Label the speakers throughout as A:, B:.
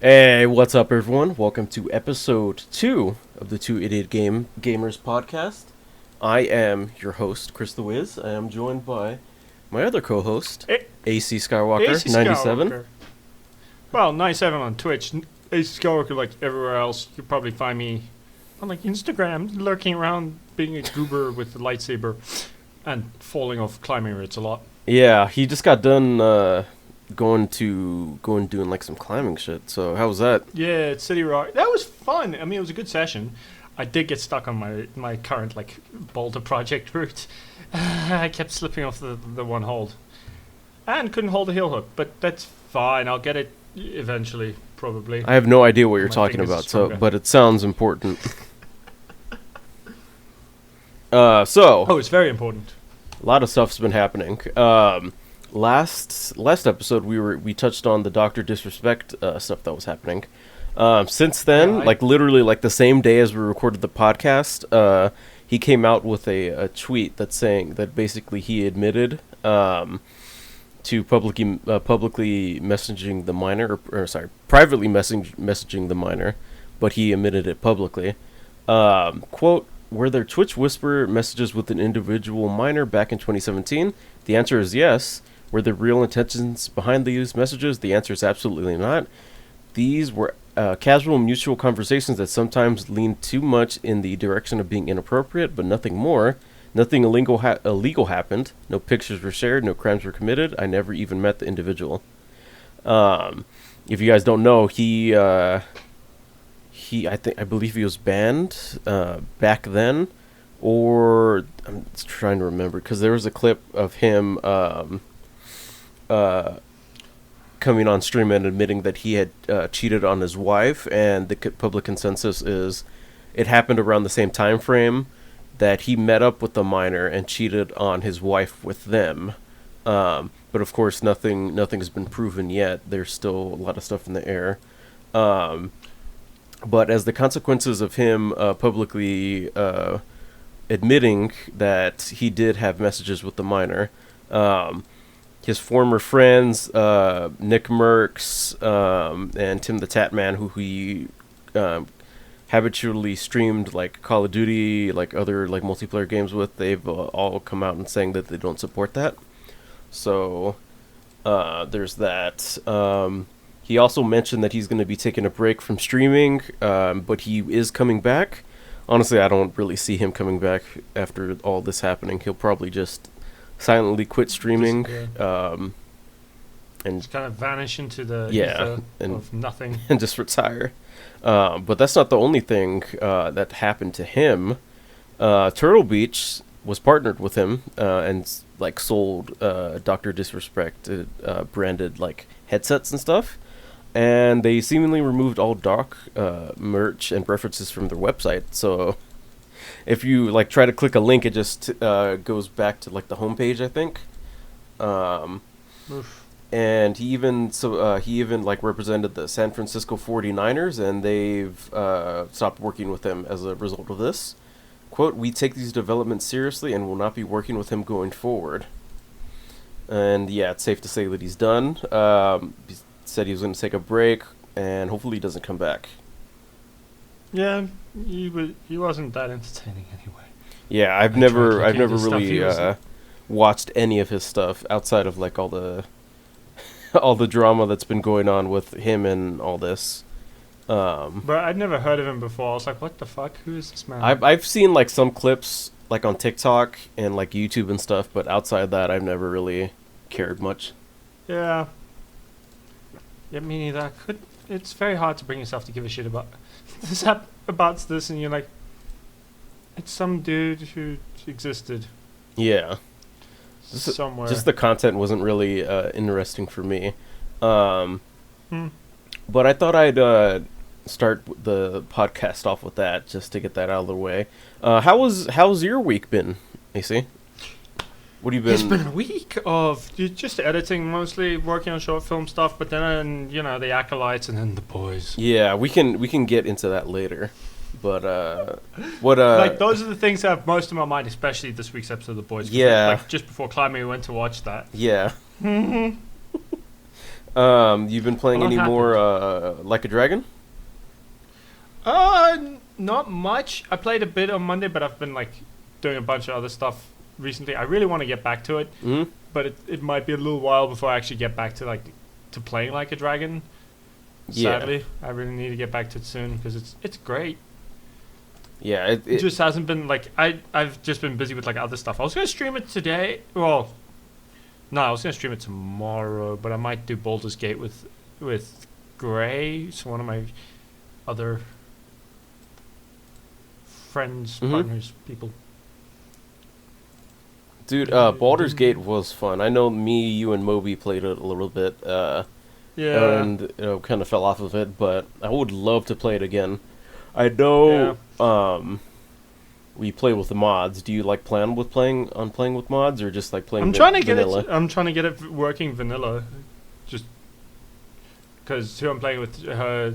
A: Hey, what's up, everyone? Welcome to episode 2 of the Two Idiot Gamers podcast. I am your host, Chris the Wiz. I am joined by my other co-host,
B: A-
A: AC Skywalker,
B: AC
A: 97.
B: Skywalker. Well, 97 on Twitch. AC Skywalker, like everywhere else, you'll probably find me on like Instagram, lurking around, being a goober with the lightsaber, and falling off climbing rates a lot.
A: Yeah, he just got done going doing like some climbing shit. So how was that?
B: Yeah, it's City Rock. That was fun. I mean, it was a good session. I did get stuck on my current like boulder project route. I kept slipping off the one hold, and couldn't hold the heel hook. But that's fine. I'll get it eventually, probably.
A: I have no idea what you're
B: My
A: talking
B: fingers are
A: about, so
B: stronger.
A: but it sounds important.
B: Oh,
A: So
B: it's very important.
A: a lot of stuff's been happening. Last episode we touched on the Doctor Disrespect stuff that was happening. Since then,
B: Yeah,
A: like literally like the same day as we recorded the podcast, he came out with a tweet that's saying that basically he admitted to publicly messaging the minor, privately messaging the minor, but he admitted it publicly. Quote, were there Twitch Whisper messages with an individual minor back in 2017? The answer is yes. Were there real intentions behind these messages? The answer is absolutely not. These were casual mutual conversations that sometimes leaned too much in the direction of being inappropriate, but nothing more. Nothing illegal happened. No pictures were shared. No crimes were committed. I never even met the individual. If you guys don't know, I believe he was banned back then, or I'm just trying to remember because there was a clip of him coming on stream and admitting that he had cheated on his wife, and the public consensus is it happened around the same time frame that he met up with the minor and cheated on his wife with them. But of course, nothing's been proven yet. There's still a lot of stuff in the air. But as the consequences of him publicly admitting that he did have messages with the minor, his former friends, Nick Merckx and Tim the Tatman, who he habitually streamed like Call of Duty, like other like multiplayer games with, they've all come out and saying that they don't support that. So there's that. He also mentioned that he's going to be taking a break from streaming, but he is coming back. Honestly, I don't really see him coming back after all this happening. He'll probably just silently quit streaming, and
B: Just kind of vanish into the
A: yeah,
B: ether of nothing.
A: and just retire. But that's not the only thing that happened to him. Turtle Beach was partnered with him and like sold Doctor Disrespect branded like headsets and stuff. And they seemingly removed all Doc merch and references from their website. So if you like try to click a link, it just goes back to like the homepage, I think.
B: Oof.
A: And he even like represented the San Francisco 49ers, and they've stopped working with him as a result of this. Quote, we take these developments seriously and will not be working with him going forward. And yeah, it's safe to say that he's done. He said he was going to take a break, and hopefully he doesn't come back.
B: Yeah, he wasn't that entertaining anyway.
A: Yeah, I've
B: I
A: never
B: tried looking at his stuff,
A: really
B: he was-
A: watched any of his stuff outside of like all the all the drama that's been going on with him and all this.
B: But I'd never heard of him before. I was like, what the fuck? Who is this man?
A: I've seen like some clips like on TikTok and like YouTube and stuff, but outside that, I've never really cared much.
B: Yeah. Yeah, me neither. It's very hard to bring yourself to give a shit about about this, and you're like, it's some dude who existed
A: Yeah, Just-
B: somewhere.
A: just the content wasn't really interesting for me.
B: Hmm.
A: But I thought I'd start the podcast off with that just to get that out of the way. How's your week been, AC? What have you been?
B: It's been a week of just editing, mostly working on short film stuff, but then the Acolytes and then the boys.
A: Yeah, we can get into that later. But what
B: Like those are the things that have most in my mind, especially this week's episode of the boys. 'cause,
A: Yeah.
B: Like just before climbing, we went to watch that.
A: yeah. You've been playing
B: A lot
A: any more
B: happened.
A: Like a Dragon?
B: Not much. I played a bit on Monday, but I've been like doing a bunch of other stuff recently. I really want to get back to it,
A: Hmm.
B: but it might be a little while before I actually get back to to playing like a dragon.
A: Yeah.
B: Sadly, I really need to get back to it soon because it's great.
A: Yeah.
B: It just hasn't been like I've just been busy with like other stuff. I was gonna stream it today. Well, no, I was gonna stream it tomorrow, but I might do Baldur's Gate with Gray. It's one of my other friends,
A: Mhm.
B: partners, people.
A: Dude, Baldur's Gate was fun. I know me, you, and Moby played it a little bit,
B: Yeah.
A: and kind of fell off of it. But I would love to play it again. I know. We play with the mods. Do you like plan with playing with mods, or just like playing?
B: I'm trying to get
A: vanilla?
B: it. I'm trying to get it working vanilla, just because who I'm playing with, her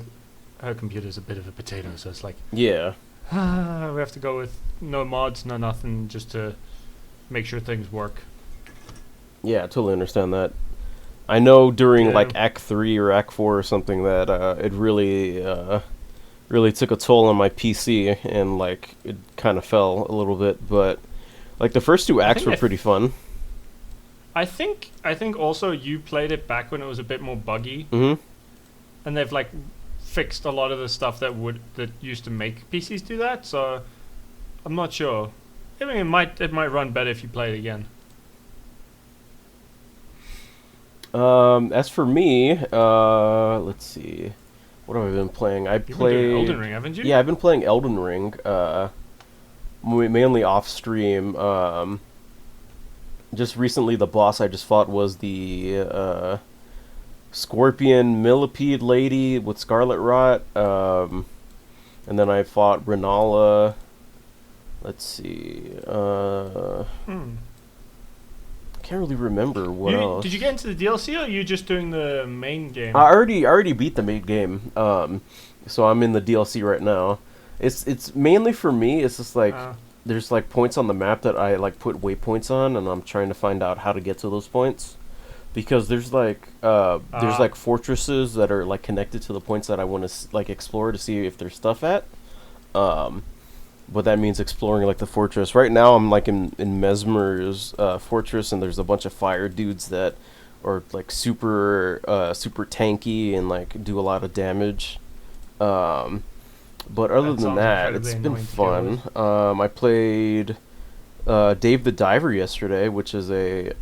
B: computer's a bit of a potato, so it's like
A: Yeah.
B: we have to go with no mods, no nothing, just to make sure things work.
A: Yeah, I totally understand that. I know during
B: Yeah.
A: like Act 3 or Act 4 or something that it really took a toll on my PC, and like it kind of fell a little bit, but like the first two acts
B: think
A: were
B: I
A: pretty fun.
B: I think also you played it back when it was a bit more buggy,
A: Mhm.
B: and they've like fixed a lot of the stuff that used to make PCs do that. So I'm not sure. I mean, it might run better if you play it again.
A: As for me, let's see. What have I been playing? I
B: You've been doing
A: played
B: Elden Ring, haven't you?
A: Yeah, I've been playing Elden Ring, mainly off stream. Just recently, the boss I just fought was the Scorpion Millipede lady with Scarlet Rot. And then I fought Renala. Let's see.
B: Hmm.
A: Can't really remember what else.
B: Did you get into the DLC, or are you just doing the main game?
A: I already beat the main game. So I'm in the DLC right now. It's mainly for me. It's just like there's like points on the map that I like put waypoints on, and I'm trying to find out how to get to those points. Because there's like fortresses that are like connected to the points that I want to like explore to see if there's stuff at. But that means exploring like the fortress. Right now I'm like in Mesmer's fortress, and there's a bunch of fire dudes that are like super tanky and like do a lot of damage. But other
B: That
A: than
B: sounds
A: that, it's
B: incredibly
A: been
B: annoying to
A: fun. I played Dave the Diver yesterday, which is a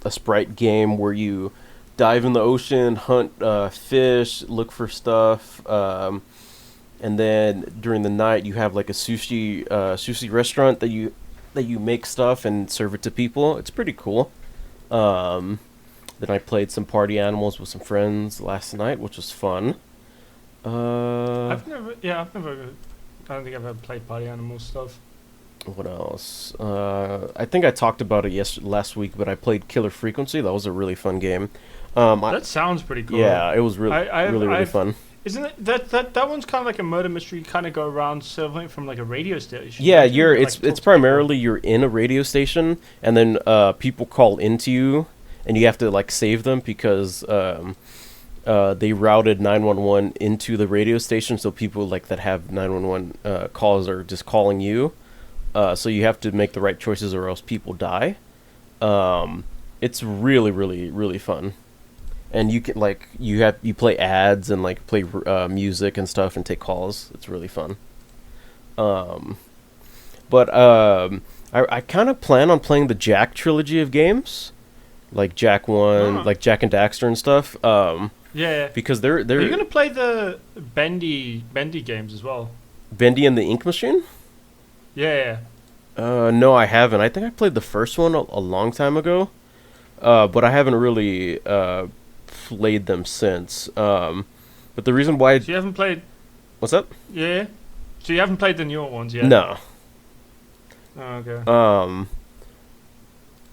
A: sprite game where you dive in the ocean, hunt fish, look for stuff, and then during the night you have like a sushi restaurant that you make stuff and serve it to people. It's pretty cool. Then I played some Party Animals with some friends last night, which was fun.
B: I've never. I don't think I've ever played Party Animal stuff.
A: What else? I think I talked about it last week, but I played Killer Frequency. That was a really fun game.
B: That sounds pretty cool.
A: Yeah, it was really fun.
B: Isn't it that one's kind of like a murder mystery? You kind of go around solving it from like a radio station.
A: Yeah,
B: right? You
A: it's
B: like, talk to
A: primarily you're in a radio station, and then people call into you, and you have to like save them because they routed 911 into the radio station, so people like that have 911 calls are just calling you. So you have to make the right choices, or else people die. It's really, really, really fun, and you can like you play ads and like play music and stuff and take calls. It's really fun. But I kind of plan on playing the Jack trilogy of games, like Jack 1, like Jack and Daxter and stuff.
B: Yeah.
A: Because they're
B: Are you gonna play the Bendy games as well?
A: Bendy and the Ink Machine?
B: Yeah.
A: No, I haven't. I think I played the first one a long time ago, but I haven't really played them since. But the reason why...
B: So you haven't played...
A: What's up?
B: Yeah. So you haven't played the newer ones yet?
A: No.
B: Oh, okay.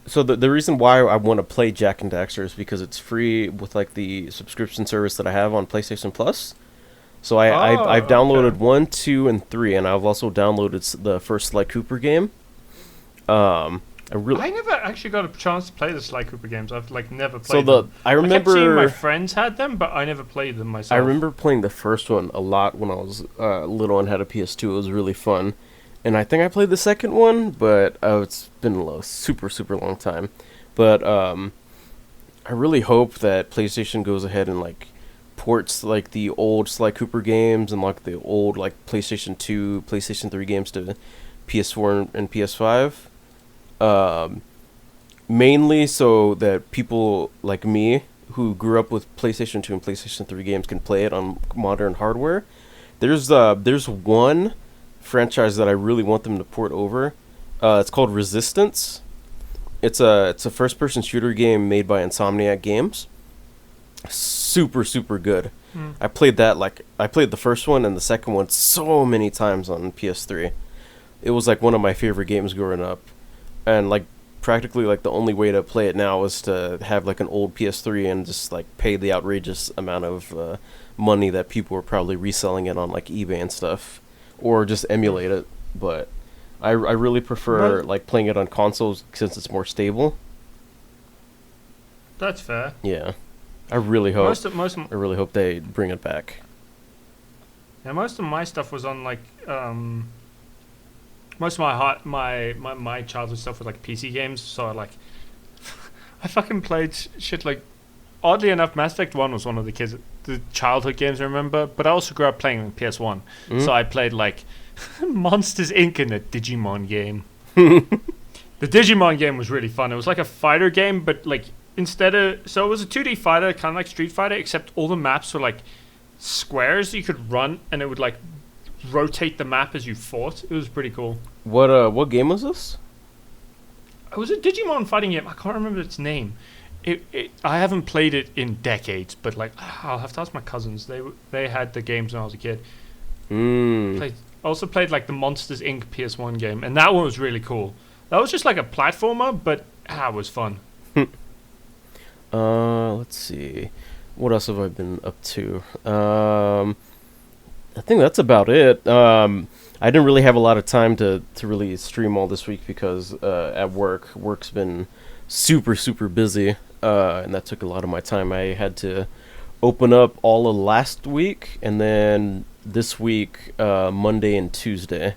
A: So the reason why I want to play Jack and Daxter is because it's free with like the subscription service that I have on PlayStation Plus. So I've downloaded 1, 2, and 3, and I've also downloaded the first Sly Cooper game.
B: I never actually got a chance to play the Sly Cooper games. I've like never
A: So
B: played them.
A: I
B: I kept seeing my
A: remember
B: friends had them, but I never played them myself.
A: I remember playing the first one a lot when I was little and had a PS2. It was really fun. And I think I played the second one, but it's been a super, super long time. But I really hope that PlayStation goes ahead and like ports like the old Sly Cooper games and like the old like PlayStation 2, PlayStation 3 games to PS4 and PS5. Mainly so that people like me who grew up with PlayStation 2 and PlayStation 3 games can play it on modern hardware. There's one franchise that I really want them to port over. It's called Resistance. It's a first person shooter game made by Insomniac Games. Super super good. I played the first one and the second one so many times on PS3. It was like one of my favorite games growing up. And like practically like the only way to play it now is to have like an old PS3 and just like pay the outrageous amount of money that people are probably reselling it on like eBay and stuff, or just emulate it. But I really prefer like playing it on consoles since it's more stable.
B: That's fair.
A: Yeah, I really hope.
B: Most
A: I really hope they bring it back.
B: Yeah, most of my stuff was on like most of my childhood stuff was like PC games. So like I fucking played shit like, oddly enough, Mass Effect 1 was one of the childhood games I remember. But I also grew up playing on PS1, so I played like Monsters Inc. and a Digimon game. The Digimon game was really fun. It was like a fighter game, but like it was a 2D fighter, kind of like Street Fighter, except all the maps were like squares you could run, and it would like rotate the map as you fought. It was pretty cool.
A: What game was this?
B: It was a Digimon fighting game. I can't remember its name. I haven't played it in decades, but like I'll have to ask my cousins. They had the games when I was a kid. Also played like the Monsters Inc. PS1 game, and that one was really cool. That was just like a platformer, but it was fun.
A: Let's see. What else have I been up to? I think that's about it. I didn't really have a lot of time to really stream all this week because at work's been super, super busy, and that took a lot of my time. I had to open up all of last week, and then this week, Monday and Tuesday.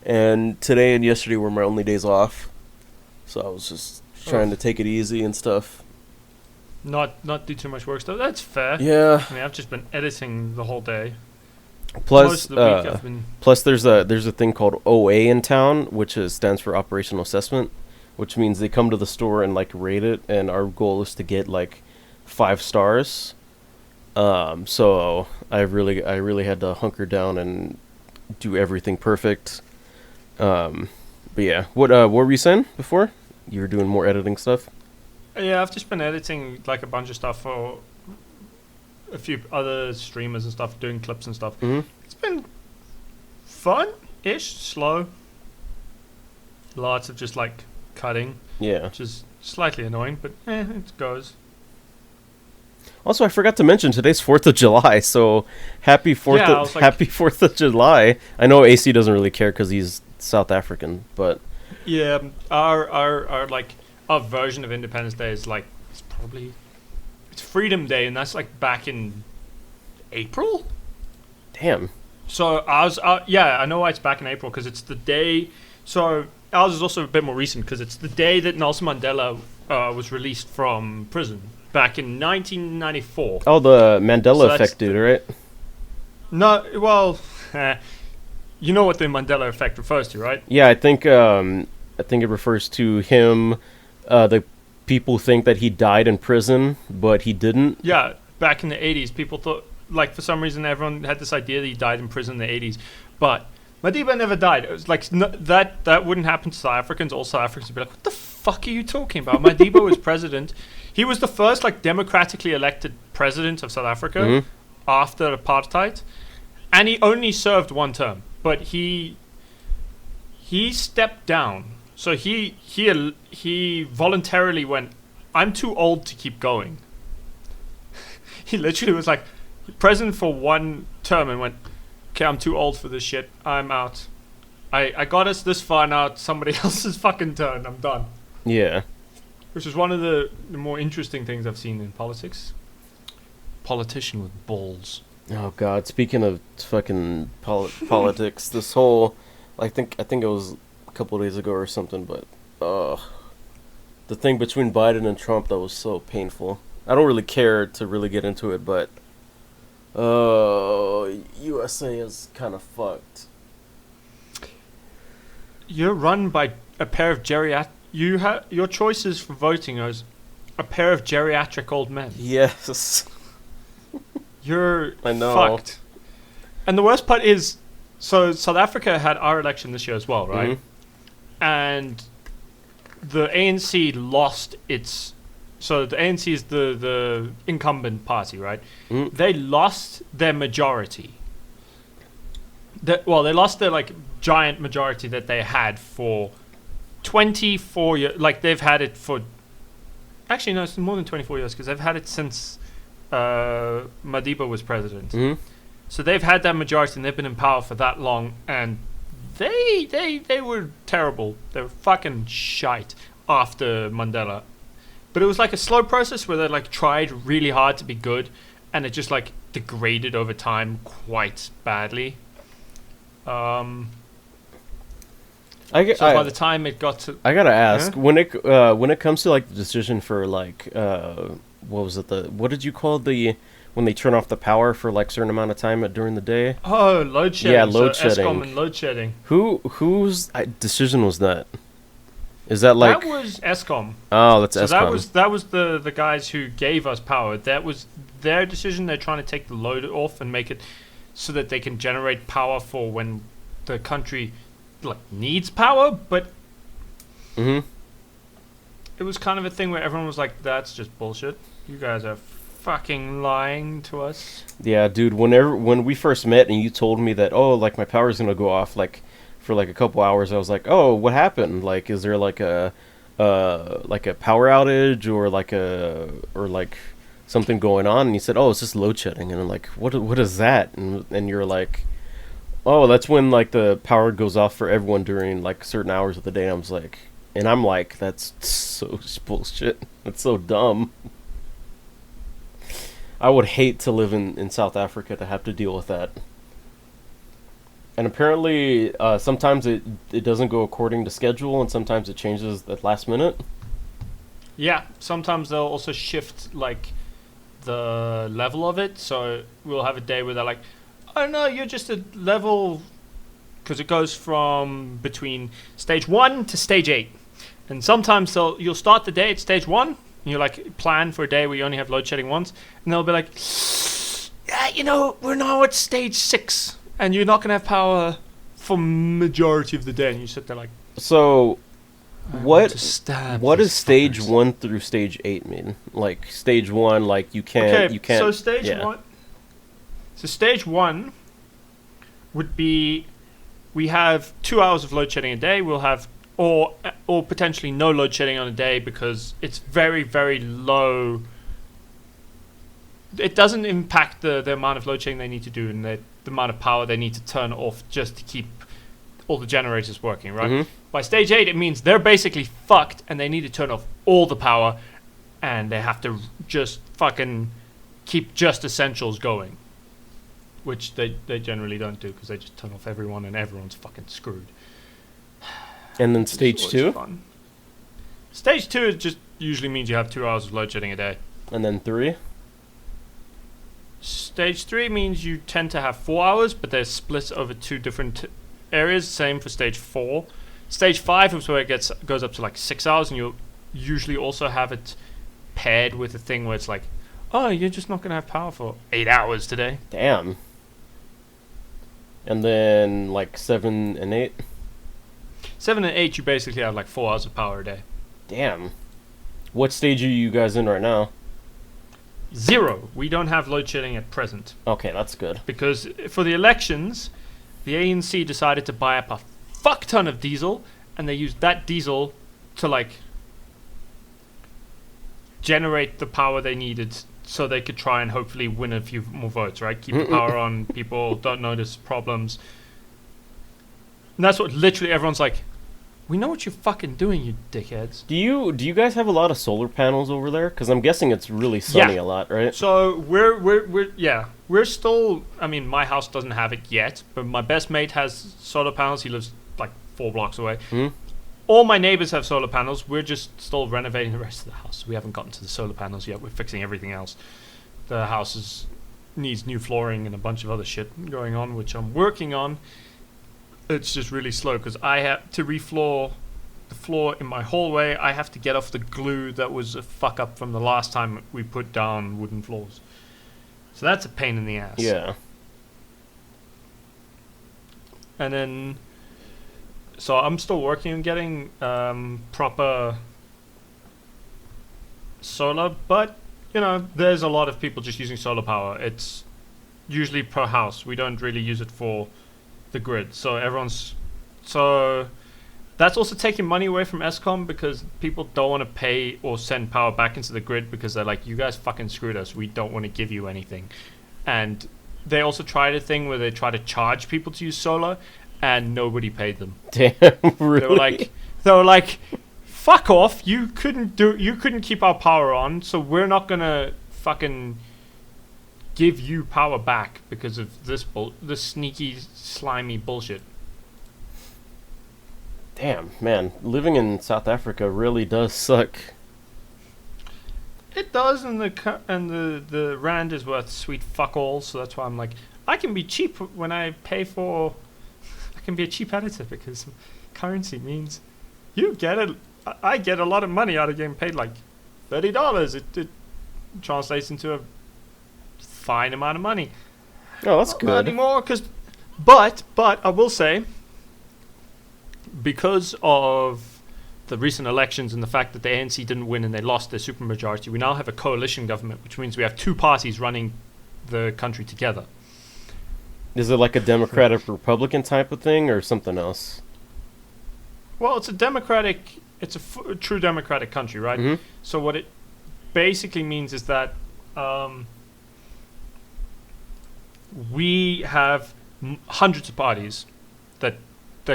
A: And today and yesterday were my only days off, so I was just trying to take it easy and stuff.
B: Not do too much work stuff. That's fair.
A: Yeah.
B: I mean, I've just been editing the whole day.
A: Plus, there's a thing called OA in town, which stands for Operational Assessment, which means they come to the store and like rate it, and our goal is to get like 5 stars. So I really had to hunker down and do everything perfect. But yeah, what were you saying before? You were doing more editing stuff?
B: Yeah, I've just been editing like a bunch of stuff for a few other streamers and stuff, doing clips and stuff. It's been fun-ish, slow. Lots of just like cutting. Yeah. Which is slightly annoying, but it goes.
A: Also, I forgot to mention today's 4th of July, so happy 4th of July. I know AC doesn't really care because he's South African, but
B: yeah, our like our version of Independence Day is like it's Freedom Day, and that's like back in April.
A: Damn.
B: So ours, I know why it's back in April, because it's the day. So ours is also a bit more recent because it's the day that Nelson Mandela was released from prison back in 1994.
A: Oh, the Mandela effect, dude, right?
B: No, well, you know what the Mandela effect refers to, right?
A: Yeah, I think it refers to him. The people think that he died in prison, but he didn't.
B: Yeah, back in the 80s, people thought, like, for some reason, everyone had this idea that he died in prison in the 80s. But Madiba never died. It was like, that wouldn't happen to South Africans. All South Africans would be like, what the fuck are you talking about? Madiba was president. He was the first, like, democratically elected president of South Africa after apartheid. And he only served 1 term. But he stepped down. So he voluntarily went, I'm too old to keep going. He literally was like president for 1 term and went, okay, I'm too old for this shit. I'm out. I got us this far now. It's somebody else's fucking turn. I'm done.
A: Yeah.
B: Which is one of the more interesting things I've seen in politics. Politician with balls.
A: Oh God! Speaking of fucking politics, this whole, I think it was a couple of days ago or something, but the thing between Biden and Trump that was so painful. I don't really care to really get into it, but USA is kind of fucked.
B: You're run by a pair of your choices for voting are a pair of geriatric old men.
A: Yes.
B: You're
A: I know.
B: fucked. And the worst part is, so South Africa had our election this year as well, right?
A: Mm-hmm.
B: And the ANC lost its. So the ANC is the incumbent party, right?
A: Mm.
B: They lost their majority. They lost their like giant majority that they had for 24 years. Like they've had it for. Actually, no, it's more than 24 years because they've had it since Madiba was president.
A: Mm-hmm.
B: So they've had that majority and they've been in power for that long, and they were terrible. They were fucking shite after Mandela. But it was like a slow process where they like tried really hard to be good, and it just like degraded over time quite badly. By the time it got to,
A: I gotta ask, when it comes to like the decision for like what was it, what did you call when they turn off the power for like certain amount of time during the day?
B: Oh, load shedding.
A: Yeah, load shedding.
B: ESCOM and load shedding.
A: Whose decision was that? Is that like...
B: That was ESCOM.
A: Oh, that's
B: so
A: ESCOM.
B: That was the guys who gave us power. That was their decision. They're trying to take the load off and make it so that they can generate power for when the country like needs power. But
A: Mm-hmm.
B: it was kind of a thing where everyone was like, "That's just bullshit. You guys are fucking lying to us."
A: Yeah, dude. When we first met and you told me that, oh, like my power's gonna go off like for like a couple hours, I was like, oh, what happened? Like, is there like a power outage or like something going on? And you said, oh, it's just load shedding. And I'm like, what is that? And you're like, oh, that's when like the power goes off for everyone during like certain hours of the day. And I'm like, that's so bullshit. That's so dumb. I would hate to live in South Africa to have to deal with that. And apparently, sometimes it doesn't go according to schedule, and sometimes it changes at last minute.
B: Yeah, sometimes they'll also shift like the level of it. So we'll have a day where they're like, "Oh no, you're just a level," because it goes from between stage 1 to stage 8. And sometimes you'll start the day at stage 1, and you like plan for a day where you only have load shedding once, and they'll be like, "Yeah, we're now at stage 6. And you're not going to have power for majority of the day." And you sit there like...
A: So, what does stage
B: fuckers.
A: 1 through stage 8 mean? Like, stage 1, like, you can't...
B: So stage 1... So stage 1 would be... We have 2 hours of load shedding a day. We'll have... Or potentially no load shedding on a day because it's very, very low... It doesn't impact the amount of load shedding they need to do and the amount of power they need to turn off just to keep all the generators working, right?
A: Mm-hmm.
B: By stage 8, it means they're basically fucked and they need to turn off all the power and they have to just fucking keep just essentials going, which they generally don't do because they just turn off everyone and everyone's fucking screwed.
A: And then stage 2?
B: Fun. Stage 2 just usually means you have 2 hours of load shedding a day.
A: And then 3?
B: Stage 3 means you tend to have 4 hours, but they're split over 2 different areas. Same for stage 4. Stage 5 is where it goes up to like 6 hours, and you'll usually also have it paired with a thing where it's like, oh, you're just not going to have power for 8 hours today.
A: Damn. And then like 7 and 8?
B: 7 and 8, you basically have like 4 hours of power a day.
A: Damn. What stage are you guys in right now?
B: 0. We don't have load shedding at present.
A: Okay, that's good.
B: Because for the elections, the ANC decided to buy up a fuck ton of diesel, and they used that diesel to like generate the power they needed so they could try and hopefully win a few more votes, right? Keep the power on, people don't notice problems. And that's what literally everyone's like, we know what you're fucking doing, you dickheads.
A: Do you guys have a lot of solar panels over there? Because I'm guessing it's really sunny a lot, right?
B: So we're still. I mean, my house doesn't have it yet, but my best mate has solar panels. He lives like 4 blocks away. All my neighbors have solar panels. We're just still renovating the rest of the house. We haven't gotten to the solar panels yet. We're fixing everything else. The house needs new flooring and a bunch of other shit going on, which I'm working on. It's just really slow because I have to refloor the floor in my hallway. I have to get off the glue that was a fuck up from the last time we put down wooden floors. So that's a pain in the ass.
A: Yeah.
B: And then, so I'm still working on getting proper solar, but you know, there's a lot of people just using solar power. It's usually per house. We don't really use it for the grid. So that's also taking money away from ESCOM because people don't want to pay or send power back into the grid because they're like, you guys fucking screwed us. We don't want to give you anything. And they also tried a thing where they try to charge people to use solar and nobody paid them.
A: Damn, really?
B: They were like, fuck off. You couldn't keep our power on, so we're not going to fucking give you power back because of this sneaky, slimy bullshit.
A: Damn, man, living in South Africa really does suck.
B: It does, and the rand is worth sweet fuck all. So that's why I'm like, I can be cheap when I pay for. I can be a cheap editor because currency means you get it. I get a lot of money out of getting paid like $30. It translates into a fine amount of money.
A: Oh, that's
B: Not
A: good.
B: anymore, but I will say, because of the recent elections and the fact that the ANC didn't win and they lost their supermajority, we now have a coalition government, which means we have 2 parties running the country together.
A: Is it like a Democratic Republican type of thing or something else?
B: Well, it's a true democratic country, right?
A: Mm-hmm.
B: So what it basically means is that we have hundreds of parties that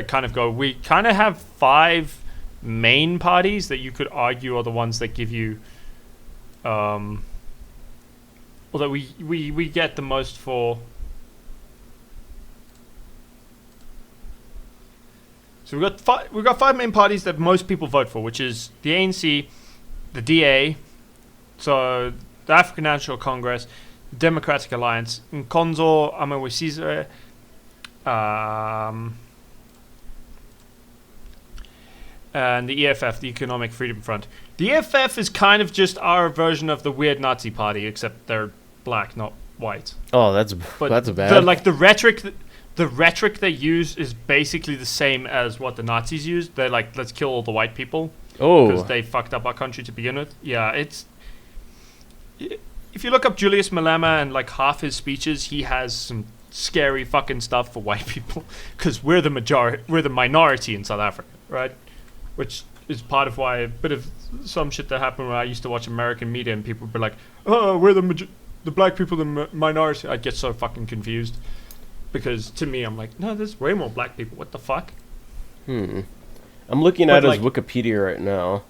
B: kind of go. We kind of have 5 main parties that you could argue are the ones that give you, or that we get the most for. So we've got 5 main parties that most people vote for, which is the ANC, the DA, so the African National Congress, the Democratic Alliance, Nkonzo Amawesize, and the EFF, the Economic Freedom Front. The EFF is kind of just our version of the weird Nazi party, except they're black, not white.
A: Oh, that's bad.
B: The rhetoric they use is basically the same as what the Nazis used. They're like, let's kill all the white people.
A: Oh.
B: Because they fucked up our country to begin with. Yeah, it's... If you look up Julius Malema and like half his speeches, he has some scary fucking stuff for white people. Because we're the minority in South Africa, right? Which is part of why a bit of some shit that happened when I used to watch American media and people would be like, oh, we're the black people, the minority. I'd get so fucking confused. Because to me, I'm like, no, there's way more black people. What the fuck?
A: I'm looking at his Wikipedia right now.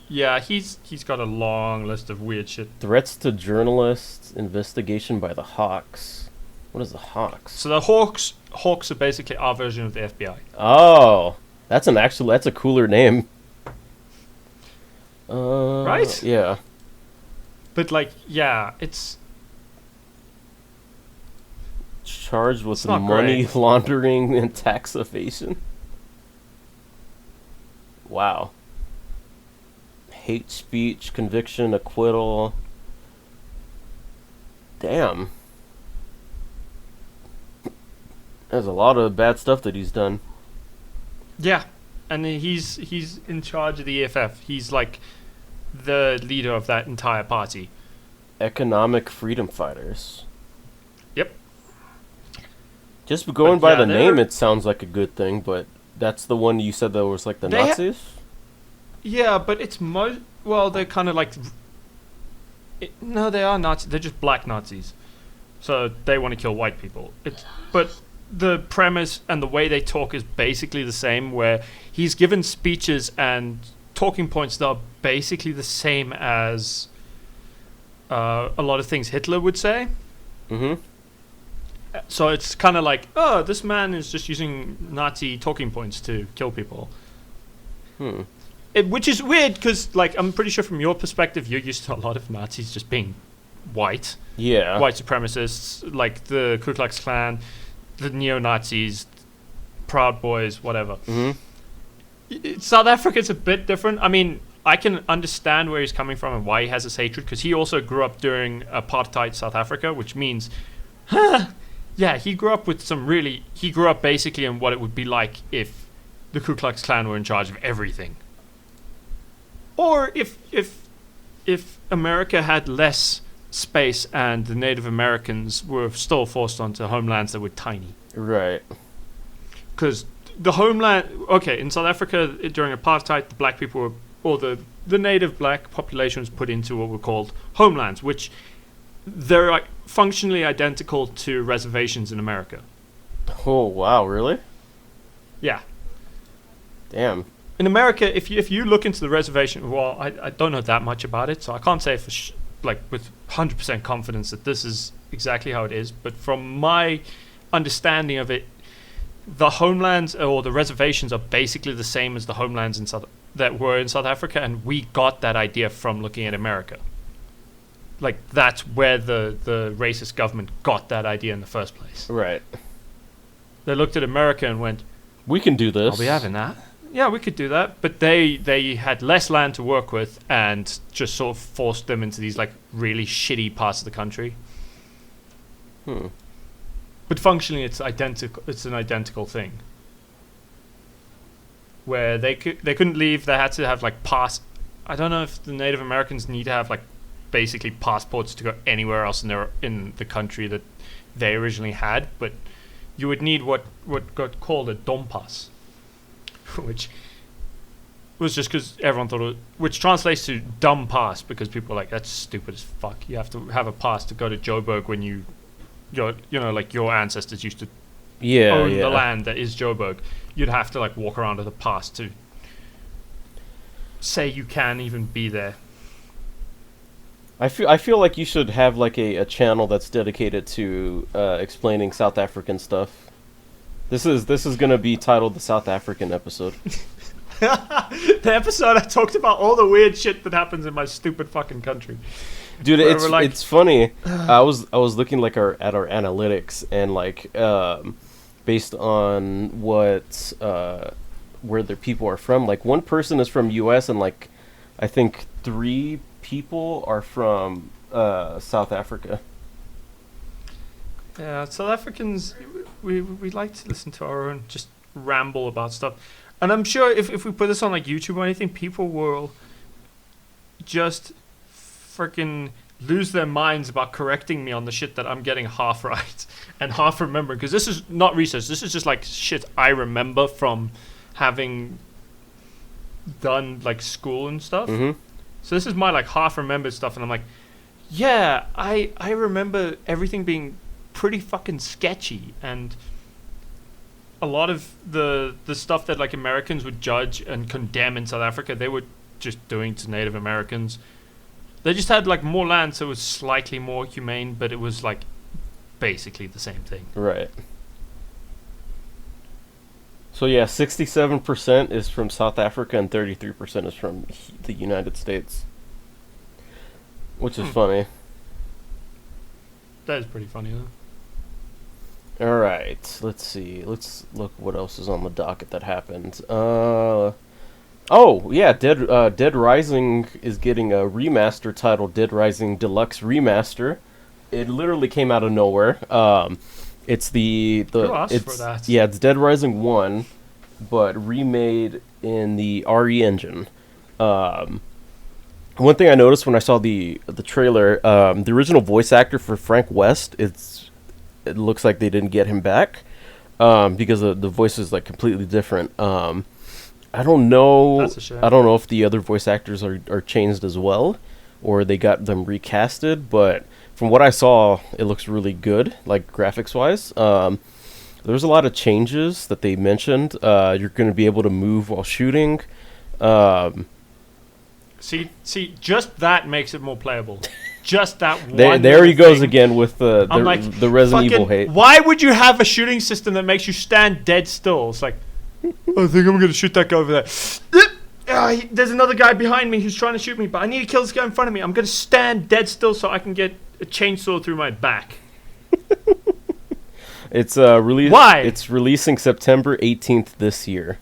B: Yeah, he's got a long list of weird shit.
A: Threats to journalists, investigation by the Hawks. What is the Hawks?
B: So the Hawks are basically our version of the FBI.
A: Oh, that's a cooler name.
B: Right?
A: Yeah.
B: But like, yeah, it's
A: charged with money laundering and tax evasion. Wow. Hate speech, conviction, acquittal. Damn. There's a lot of bad stuff that he's done.
B: Yeah, and he's in charge of the EFF. He's like the leader of that entire party.
A: Economic freedom fighters.
B: Yep.
A: Just going by the name, it sounds like a good thing, but that's the one you said that was like the Nazis?
B: Yeah, but it's well, they're kind of like... No, they are Nazis. They're just black Nazis. So they want to kill white people. But the premise and the way they talk is basically the same, where he's given speeches and talking points that are basically the same as a lot of things Hitler would say.
A: Mm-hmm.
B: So it's kind of like, oh, this man is just using Nazi talking points to kill people. Which is weird because, like, I'm pretty sure from your perspective, you're used to a lot of Nazis just being white.
A: Yeah.
B: White supremacists, like the Ku Klux Klan, the neo-Nazis, Proud Boys, whatever.
A: Mm-hmm.
B: South Africa's a bit different. I mean, I can understand where he's coming from and why he has this hatred, because he also grew up during apartheid South Africa, which means... yeah, he grew up with some really... He grew up basically in what it would be like if the Ku Klux Klan were in charge of everything. Or if America had less space and the Native Americans were still forced onto homelands that were tiny.
A: Right.
B: Because the homeland... Okay, in South Africa, during apartheid, the black people were... Or the native black population was put into what were called homelands, which they're like functionally identical to reservations in America.
A: Oh, wow, really?
B: Yeah.
A: Damn.
B: In America, if you look into the reservation... Well, I don't know that much about it, so I can't say for with 100% confidence that this is exactly how it is. But from my understanding of it, the homelands or the reservations are basically the same as the homelands that were in South Africa, and we got that idea from looking at America. Like, that's where the racist government got that idea in the first place.
A: Right.
B: They looked at America and went,
A: we can do this.
B: I'll be having that. Yeah, we could do that. But they had less land to work with and just sort of forced them into these, like, really shitty parts of the country. But functionally, it's identical. It's an identical thing. Where they couldn't leave. They had to have, like, I don't know if the Native Americans need to have, like, basically passports to go anywhere else in the country that they originally had, but you would need what got called a dompas, which was just because everyone thought it, which translates to dumb pass, because people are like, that's stupid as fuck. You have to have a pass to go to Joburg when your ancestors used to own the land that is Joburg. You'd have to, like, walk around with a pass to say you can even be there.
A: I feel like you should have, like, a channel that's dedicated to explaining South African stuff. This is gonna be titled the South African episode.
B: The episode I talked about all the weird shit that happens in my stupid fucking country.
A: Dude, it's funny. I was looking at our analytics, and, like, based on what where their people are from, like, one person is from U.S. and, like, I think 3 people are from South Africa.
B: Yeah, South Africans, we like to listen to our own, just ramble about stuff. And I'm sure if we put this on, like, YouTube or anything, people will just freaking lose their minds about correcting me on the shit that I'm getting half right and half remembering. Because this is not research. This is just, like, shit I remember from having done, like, school and stuff.
A: Mm-hmm.
B: So this is my, like, half remembered stuff, and I'm like, yeah, I remember everything being pretty fucking sketchy, and a lot of the stuff that, like, Americans would judge and condemn in South Africa, they were just doing to Native Americans. They just had, like, more land, so it was slightly more humane, but it was, like, basically the same thing.
A: Right. So yeah, 67% is from South Africa and 33% is from the United States. Which is funny.
B: That is pretty funny, though.
A: Alright, let's see. Let's look what else is on the docket that happened. Oh, yeah, Dead Rising is getting a remaster titled Dead Rising Deluxe Remaster. It literally came out of nowhere. It's
B: Who asked for that?
A: Yeah, it's Dead Rising 1, but remade in the RE engine. One thing I noticed when I saw the trailer, the original voice actor for Frank West, it looks like they didn't get him back, because the voice is, like, completely different. I don't know.
B: That's a shame.
A: I don't know if the other voice actors are changed as well, or they got them recasted, but from what I saw, it looks really good, like, graphics wise. There's a lot of changes that they mentioned. You're going to be able to move while shooting. Um,
B: See, just that makes it more playable. Just that one.
A: there he
B: little
A: goes
B: thing.
A: again with
B: I'm like,
A: the Resident Evil hate.
B: Why would you have a shooting system that makes you stand dead still? It's like, I think I'm gonna shoot that guy over there. There's another guy behind me who's trying to shoot me, but I need to kill this guy in front of me. I'm gonna stand dead still so I can get a chainsaw through my back.
A: It's
B: Why?
A: It's releasing September 18th this year.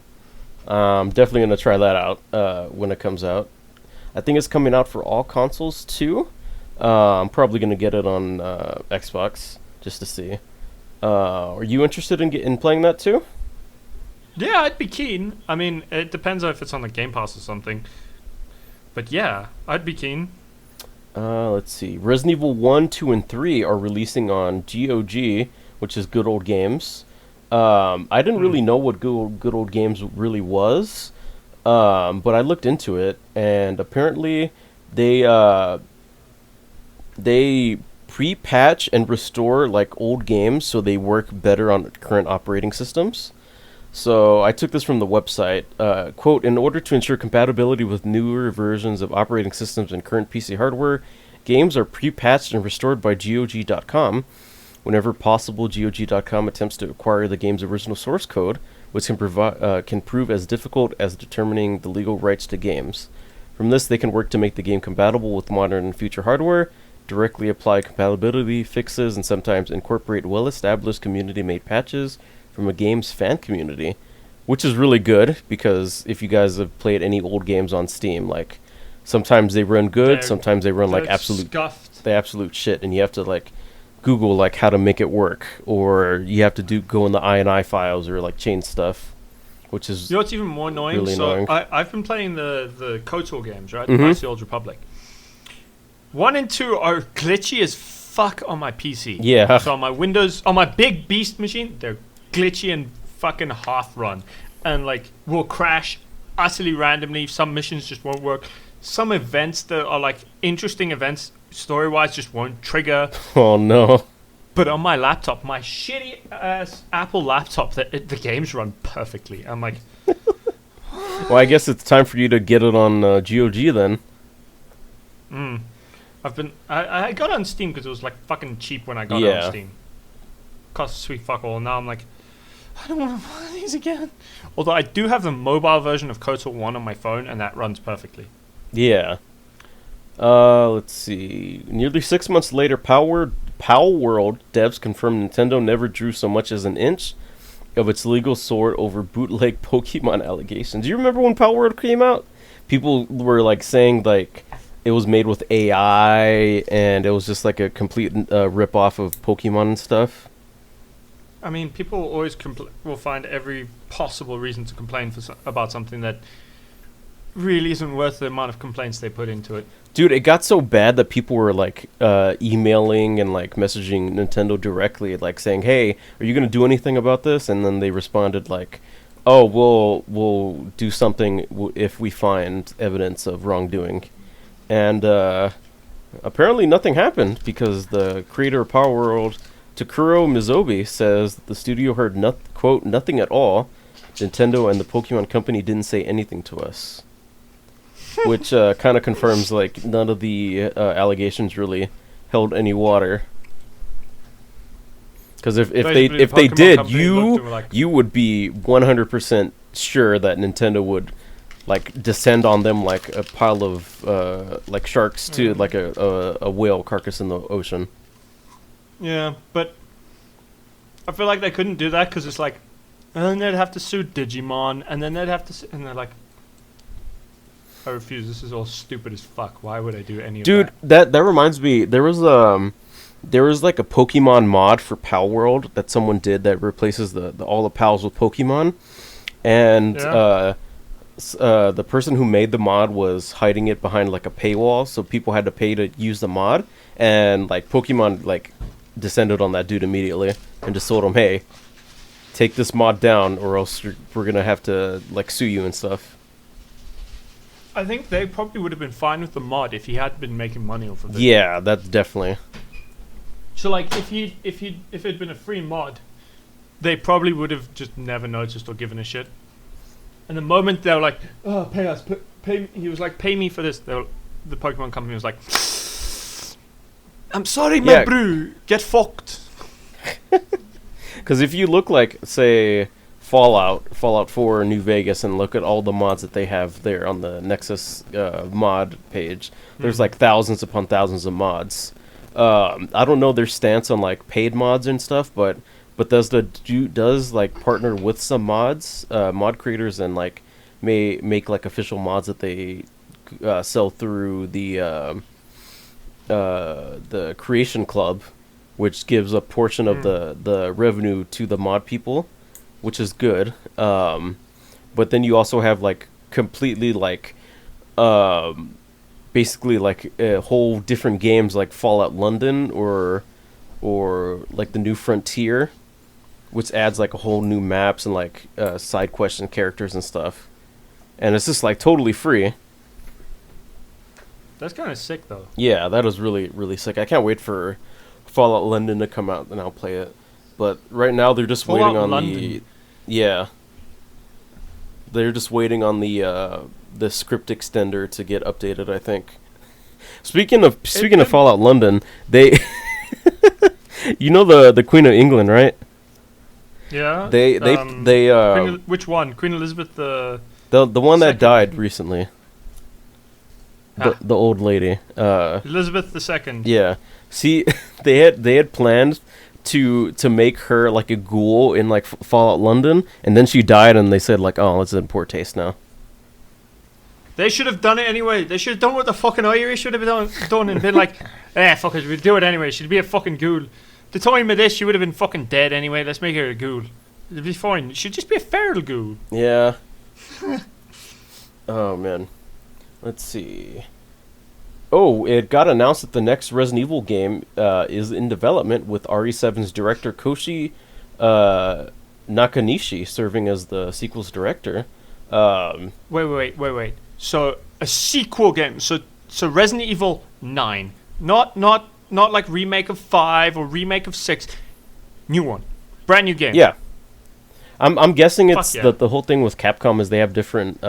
A: Definitely gonna try that out when it comes out. I think it's coming out for all consoles too. I'm probably gonna get it on Xbox just to see. Are you interested in playing that too?
B: Yeah, I'd be keen. I mean, it depends on if it's on the Game Pass or something. But yeah, I'd be keen.
A: Let's see. Resident Evil 1, 2, and 3 are releasing on GOG, which is Good Old Games. I didn't really know what Good Old Games really was, but I looked into it, and apparently they pre-patch and restore like old games so they work better on current operating systems. So I took this from the website. Quote, in order to ensure compatibility with newer versions of operating systems and current PC hardware, games are pre-patched and restored by GOG.com. Whenever possible, GOG.com attempts to acquire the game's original source code, which can prove as difficult as determining the legal rights to games. From this, they can work to make the game compatible with modern and future hardware, directly apply compatibility fixes, and sometimes incorporate well-established community-made patches from a game's fan community, which is really good because if you guys have played any old games on Steam, like sometimes they run good, sometimes they run like
B: the
A: absolute shit, and you have to like Google like how to make it work, or you have to go in the INI files or like change stuff, which is
B: you know what's even more annoying.
A: Really annoying.
B: I've been playing the KOTOR games, right?
A: Mhm.
B: Knights of the Old Republic. 1 and 2 are glitchy as fuck on my PC.
A: Yeah.
B: So on my Windows, on my big beast machine, they're glitchy and fucking half run, and like will crash utterly randomly. Some missions just won't work. Some events that are like interesting events story wise just won't trigger.
A: Oh no.
B: But on my laptop, my shitty ass Apple laptop, the games run perfectly. I'm like,
A: Well, I guess it's time for you to get it on GOG then.
B: I got it on Steam because it was like fucking cheap when I got it
A: Yeah.
B: on Steam. Cost sweet fuck all. Now I'm like, I don't want to buy these again. Although I do have the mobile version of KOTOR 1 on my phone, and that runs perfectly.
A: Yeah. Let's see. Nearly 6 months later, Power World devs confirmed Nintendo never drew so much as an inch of its legal sword over bootleg Pokemon allegations. Do you remember when Power World came out? People were like saying like it was made with AI and it was just like a complete rip-off of Pokemon and stuff.
B: I mean, people always will find every possible reason to complain about something that really isn't worth the amount of complaints they put into it.
A: Dude, it got so bad that people were like emailing and like messaging Nintendo directly, like saying, "Hey, are you gonna do anything about this?" And then they responded like, "Oh, we'll do something if we find evidence of wrongdoing." And apparently nothing happened because the creator of Power World, Takuro Mizobi, says the studio heard quote nothing at all. Nintendo and the Pokemon Company didn't say anything to us. Which kind of confirms like none of the allegations really held any water. Because if they did, you would be 100% sure that Nintendo would like descend on them like a pile of like sharks to like a whale carcass in the ocean.
B: Yeah, but I feel like they couldn't do that because it's like, and then they'd have to sue Digimon, and then they'd have to and they're like, I refuse. This is all stupid as fuck. Why would I do any of that?
A: Dude, that reminds me. There was like a Pokemon mod for Pal World that someone did that replaces the all the pals with Pokemon, and the person who made the mod was hiding it behind like a paywall, so people had to pay to use the mod, and like Pokemon like descended on that dude immediately and just told him, "Hey, take this mod down, or else we're gonna have to like sue you and stuff."
B: I think they probably would have been fine with the mod if he hadn't been making money off of it.
A: Yeah, that's definitely.
B: So like if it had been a free mod, they probably would have just never noticed or given a shit. And the moment they were like, "Oh, pay us, pay me," he was like, "Pay me for this." The Pokemon company was like, "I'm sorry, my bro, get fucked."
A: Because if you look like, say, Fallout 4, New Vegas, and look at all the mods that they have there on the Nexus mod page, there's like thousands upon thousands of mods. I don't know their stance on like paid mods and stuff, but does like partner with some mods, mod creators, and like may make like official mods that they sell through the Creation Club, which gives a portion of the revenue to the mod people, which is good. But then you also have like completely like basically like whole different games like Fallout London or like the New Frontier, which adds like a whole new maps and like side question characters and stuff. And it's just like totally free.
B: That's kind of sick though.
A: Yeah, that is really, really sick. I can't wait for Fallout London to come out and I'll play it. But right now they're just waiting on London. They're just waiting on the script extender to get updated, I think. Speaking of Fallout London, they you know the Queen of England, right?
B: Yeah.
A: They
B: which one? Queen Elizabeth the
A: one that
B: second.
A: died recently. The old lady.
B: Elizabeth II.
A: Yeah. See, they had planned to make her like a ghoul in like Fallout London, and then she died, and they said like, oh, it's in poor taste now.
B: They should have done it anyway. They should have done what the fucking Irish should have done and been like, fuck it, we'll do it anyway. She'd be a fucking ghoul. The time of this, she would have been fucking dead anyway. Let's make her a ghoul. It'd be fine. She'd just be a feral ghoul.
A: Yeah. Oh man. Let's see. Oh, it got announced that the next Resident Evil game is in development, with RE7's director Koshi Nakanishi serving as the sequel's director.
B: Wait. So a sequel game. So Resident Evil 9, not like remake of 5 or remake of 6. New one, brand new game.
A: Yeah. I'm guessing it's
B: yeah.
A: the whole thing with Capcom is they have different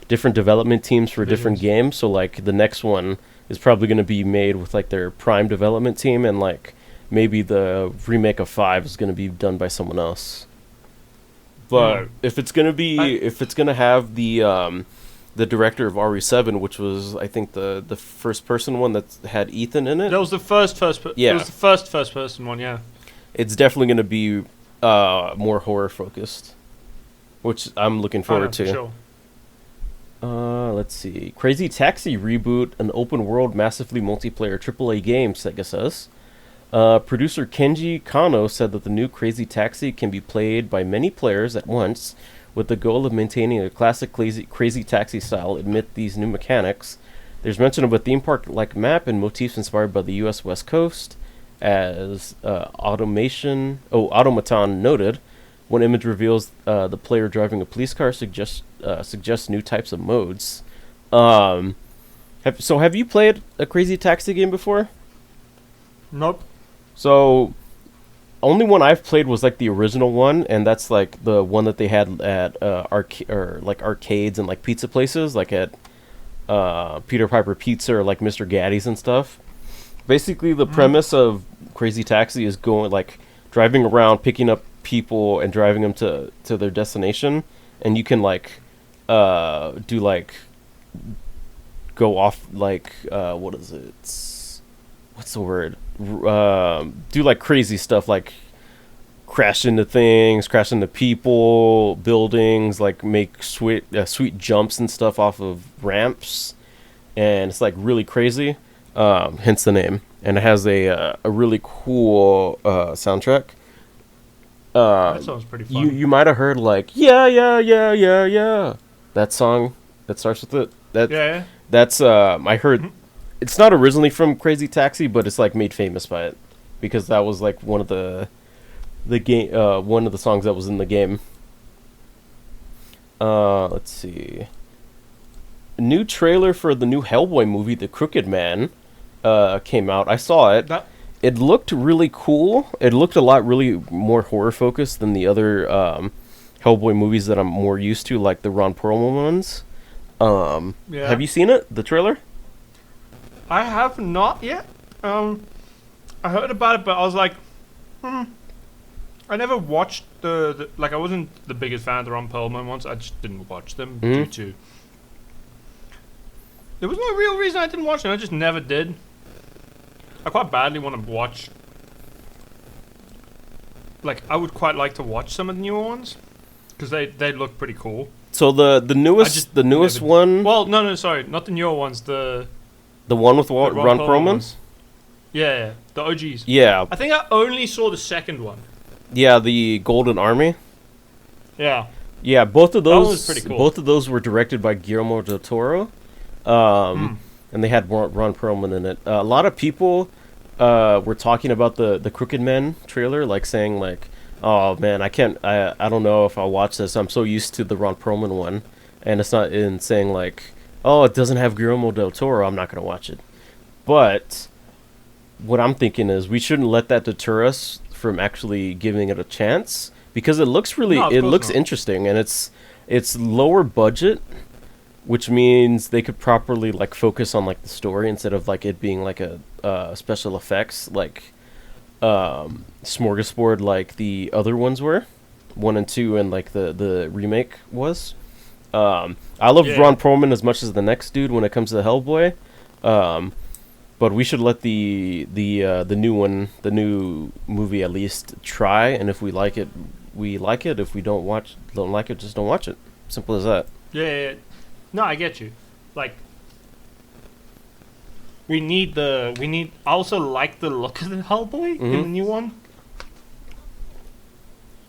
A: development teams for different games. So like the next one is probably going to be made with like their prime development team, and like maybe the remake of 5 is going to be done by someone else. But if it's going to have the director of RE7, which was I think the first person one that had Ethan in it.
B: That was the first
A: Yeah.
B: It was the first person one, yeah.
A: It's definitely going to be more horror focused, which I'm looking forward to.
B: Sure.
A: Let's see. Crazy Taxi reboot, an open world, massively multiplayer AAA game, Sega says. Producer Kenji Kano said that the new Crazy Taxi can be played by many players at once, with the goal of maintaining a classic Crazy Taxi style amid these new mechanics. There's mention of a theme park-like map and motifs inspired by the U.S. West Coast, as Automaton noted. One image reveals the player driving a police car, suggests new types of modes. Have you played a Crazy Taxi game before?
B: Nope.
A: So, only one I've played was like the original one, and that's like the one that they had at arcades and like pizza places, like at Peter Piper Pizza or like Mr. Gaddy's and stuff. Basically, the premise of Crazy Taxi is driving around, picking up people and driving them to their destination, and you can like do like go off like what is it? What's the word? Do like crazy stuff, like crash into things, crash into people, buildings, like make sweet jumps and stuff off of ramps, and it's like really crazy. Hence the name, and it has a really cool soundtrack.
B: That sounds pretty fun.
A: You might have heard like yeah that song that starts with it.
B: Yeah.
A: That's I heard. It's not originally from Crazy Taxi, but it's like made famous by it because that was like one of the game one of the songs that was in the game. Let's see. A new trailer for the new Hellboy movie, The Crooked Man, came out. I saw it. it looked really cool. It looked a lot really more horror focused than the other Hellboy movies that I'm more used to, like the Ron Perlman ones.
B: Yeah.
A: Have you seen it? The trailer?
B: I have not yet. I heard about it, but I was like, I never watched the like. I wasn't the biggest fan of the Ron Perlman ones. I just didn't watch them due to. There was no real reason I didn't watch them. I just never did. I quite badly want to watch. Like, I would quite like to watch some of the newer ones because they look pretty cool.
A: So the newest one.
B: Well, no, sorry, not the newer ones. The
A: one with
B: Ron
A: Ron
B: Perlman
A: Perlman.
B: ones. Yeah, the OGs.
A: Yeah,
B: I think I only saw the second one.
A: yeah, the Golden Army.
B: Yeah.
A: Yeah, both of
B: That one
A: those.
B: was pretty cool.
A: Both of those were directed by Guillermo del Toro, and they had Ron Perlman in it. A lot of people were talking about the Crooked Man trailer, like saying like, "Oh man, I can't. I don't know if I'll watch this. I'm so used to the Ron Perlman one," and it's not in saying like, "Oh, it doesn't have Guillermo del Toro. I'm not gonna watch it." But what I'm thinking is we shouldn't let that deter us from actually giving it a chance because it looks really
B: No, of
A: it
B: course
A: looks
B: not.
A: interesting and it's lower budget, which means they could properly like focus on like the story instead of like it being like a special effects like smorgasbord like the other ones were, 1 and 2 and like the remake was. I love
B: Yeah.
A: Ron Perlman as much as the next dude when it comes to Hellboy. But we should let the new one, the new movie at least try, and if we like it, we like it. If we don't like it, just don't watch it. Simple as that.
B: Yeah. No, I get you. Like, we need. I also like the look of the Hellboy in the new one.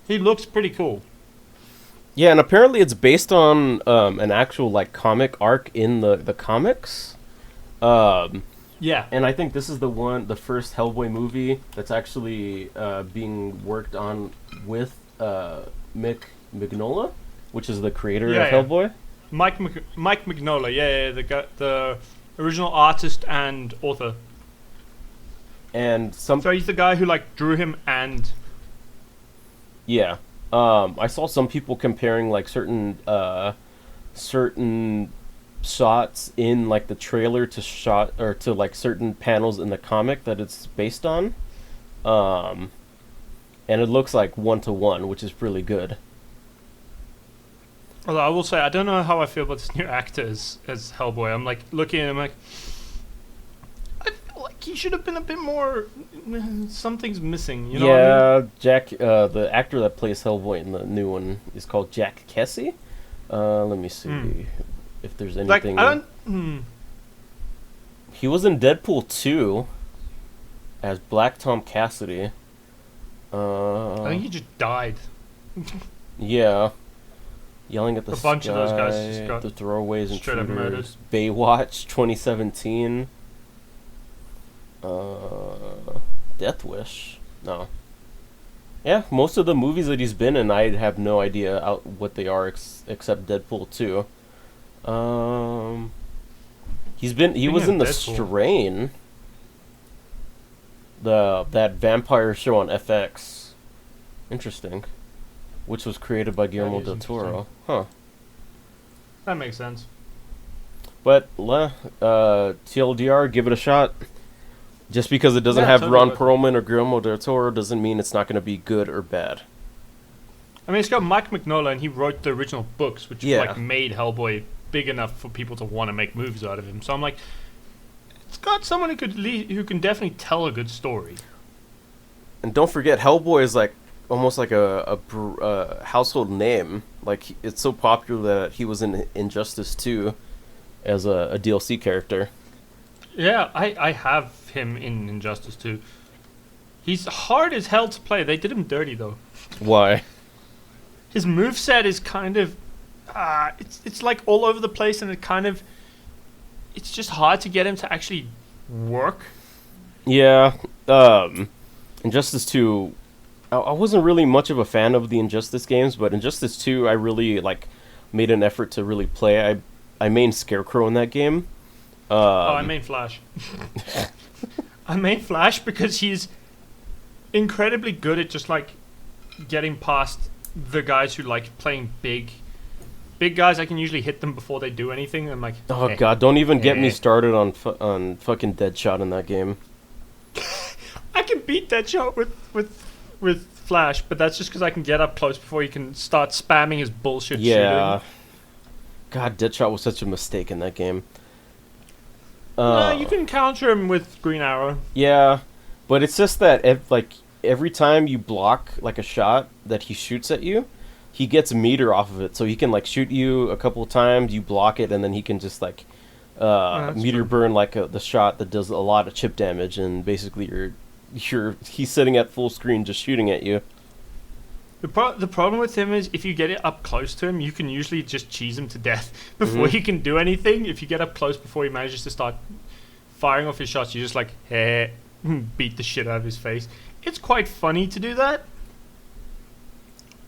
B: He looks pretty cool.
A: Yeah, and apparently it's based on an actual like comic arc in the comics.
B: Yeah.
A: And I think this is the first Hellboy movie that's actually being worked on with Mick Mignola, which is the creator
B: Yeah,
A: of
B: yeah.
A: Hellboy.
B: Mike Mignola. Yeah, the original artist and author.
A: And
B: So he's the guy who like drew him and.
A: yeah, I saw some people comparing like certain shots in like the trailer to like certain panels in the comic that it's based on, and it looks like 1-to-1, which is really good.
B: Although I will say, I don't know how I feel about this new actor as Hellboy. I'm like looking at him like, I feel like he should have been a bit more. Something's missing, you know? What I mean?
A: Jack, the actor that plays Hellboy in the new one is called Jack Kesey. Let me see if there's
B: Like
A: anything.
B: I don't.
A: He was in Deadpool 2 as Black Tom Cassidy.
B: I think he just died.
A: Yeah. Yelling at the
B: A bunch of those guys just
A: sky,
B: got
A: the throwaways,
B: straight up
A: intruders, Baywatch 2017, Death Wish. No. Yeah, most of the movies that he's been in, I have no idea what they are except Deadpool 2. He was in The
B: Deadpool.
A: Strain, that vampire show on FX. Interesting. Which was created by Guillermo
B: is
A: del Toro. Huh.
B: That makes sense.
A: But TLDR, give it a shot. Just because it doesn't
B: Yeah,
A: have
B: totally
A: Ron
B: would.
A: Perlman or Guillermo del Toro doesn't mean it's not going to be good or bad.
B: I mean, it's got Mike Mignola, and he wrote the original books, which
A: Yeah.
B: like made Hellboy big enough for people to want to make movies out of him. So I'm like, it's got someone who can definitely tell a good story.
A: And don't forget, Hellboy is like almost like a household name. Like it's so popular that he was in Injustice 2 as a DLC character.
B: Yeah, I have him in Injustice 2. He's hard as hell to play. They did him dirty though.
A: Why?
B: His moveset is kind of it's like all over the place, and it's just hard to get him to actually work.
A: Yeah. Injustice 2. I wasn't really much of a fan of the Injustice games, but Injustice 2, I really like made an effort to really play. I main Scarecrow in that game.
B: I main Flash. I main Flash because he's incredibly good at just like getting past the guys who like playing big guys. I can usually hit them before they do anything. I'm like,
A: Oh god, don't even get me started on fucking Deadshot in that game.
B: I can beat Deadshot with Flash, but that's just because I can get up close before he can start spamming his bullshit shooting.
A: God, Deadshot was such a mistake in that game.
B: You can counter him with Green Arrow.
A: Yeah, but it's just that every time you block like a shot that he shoots at you, he gets meter off of it, so he can like shoot you a couple of times, you block it, and then he can just like meter burn like the shot that does a lot of chip damage, and basically he's sitting at full screen just shooting at you.
B: The problem with him is if you get it up close to him, you can usually just cheese him to death before he can do anything. If you get up close before he manages to start firing off his shots, you just like, hey, beat the shit out of his face. It's quite funny to do that,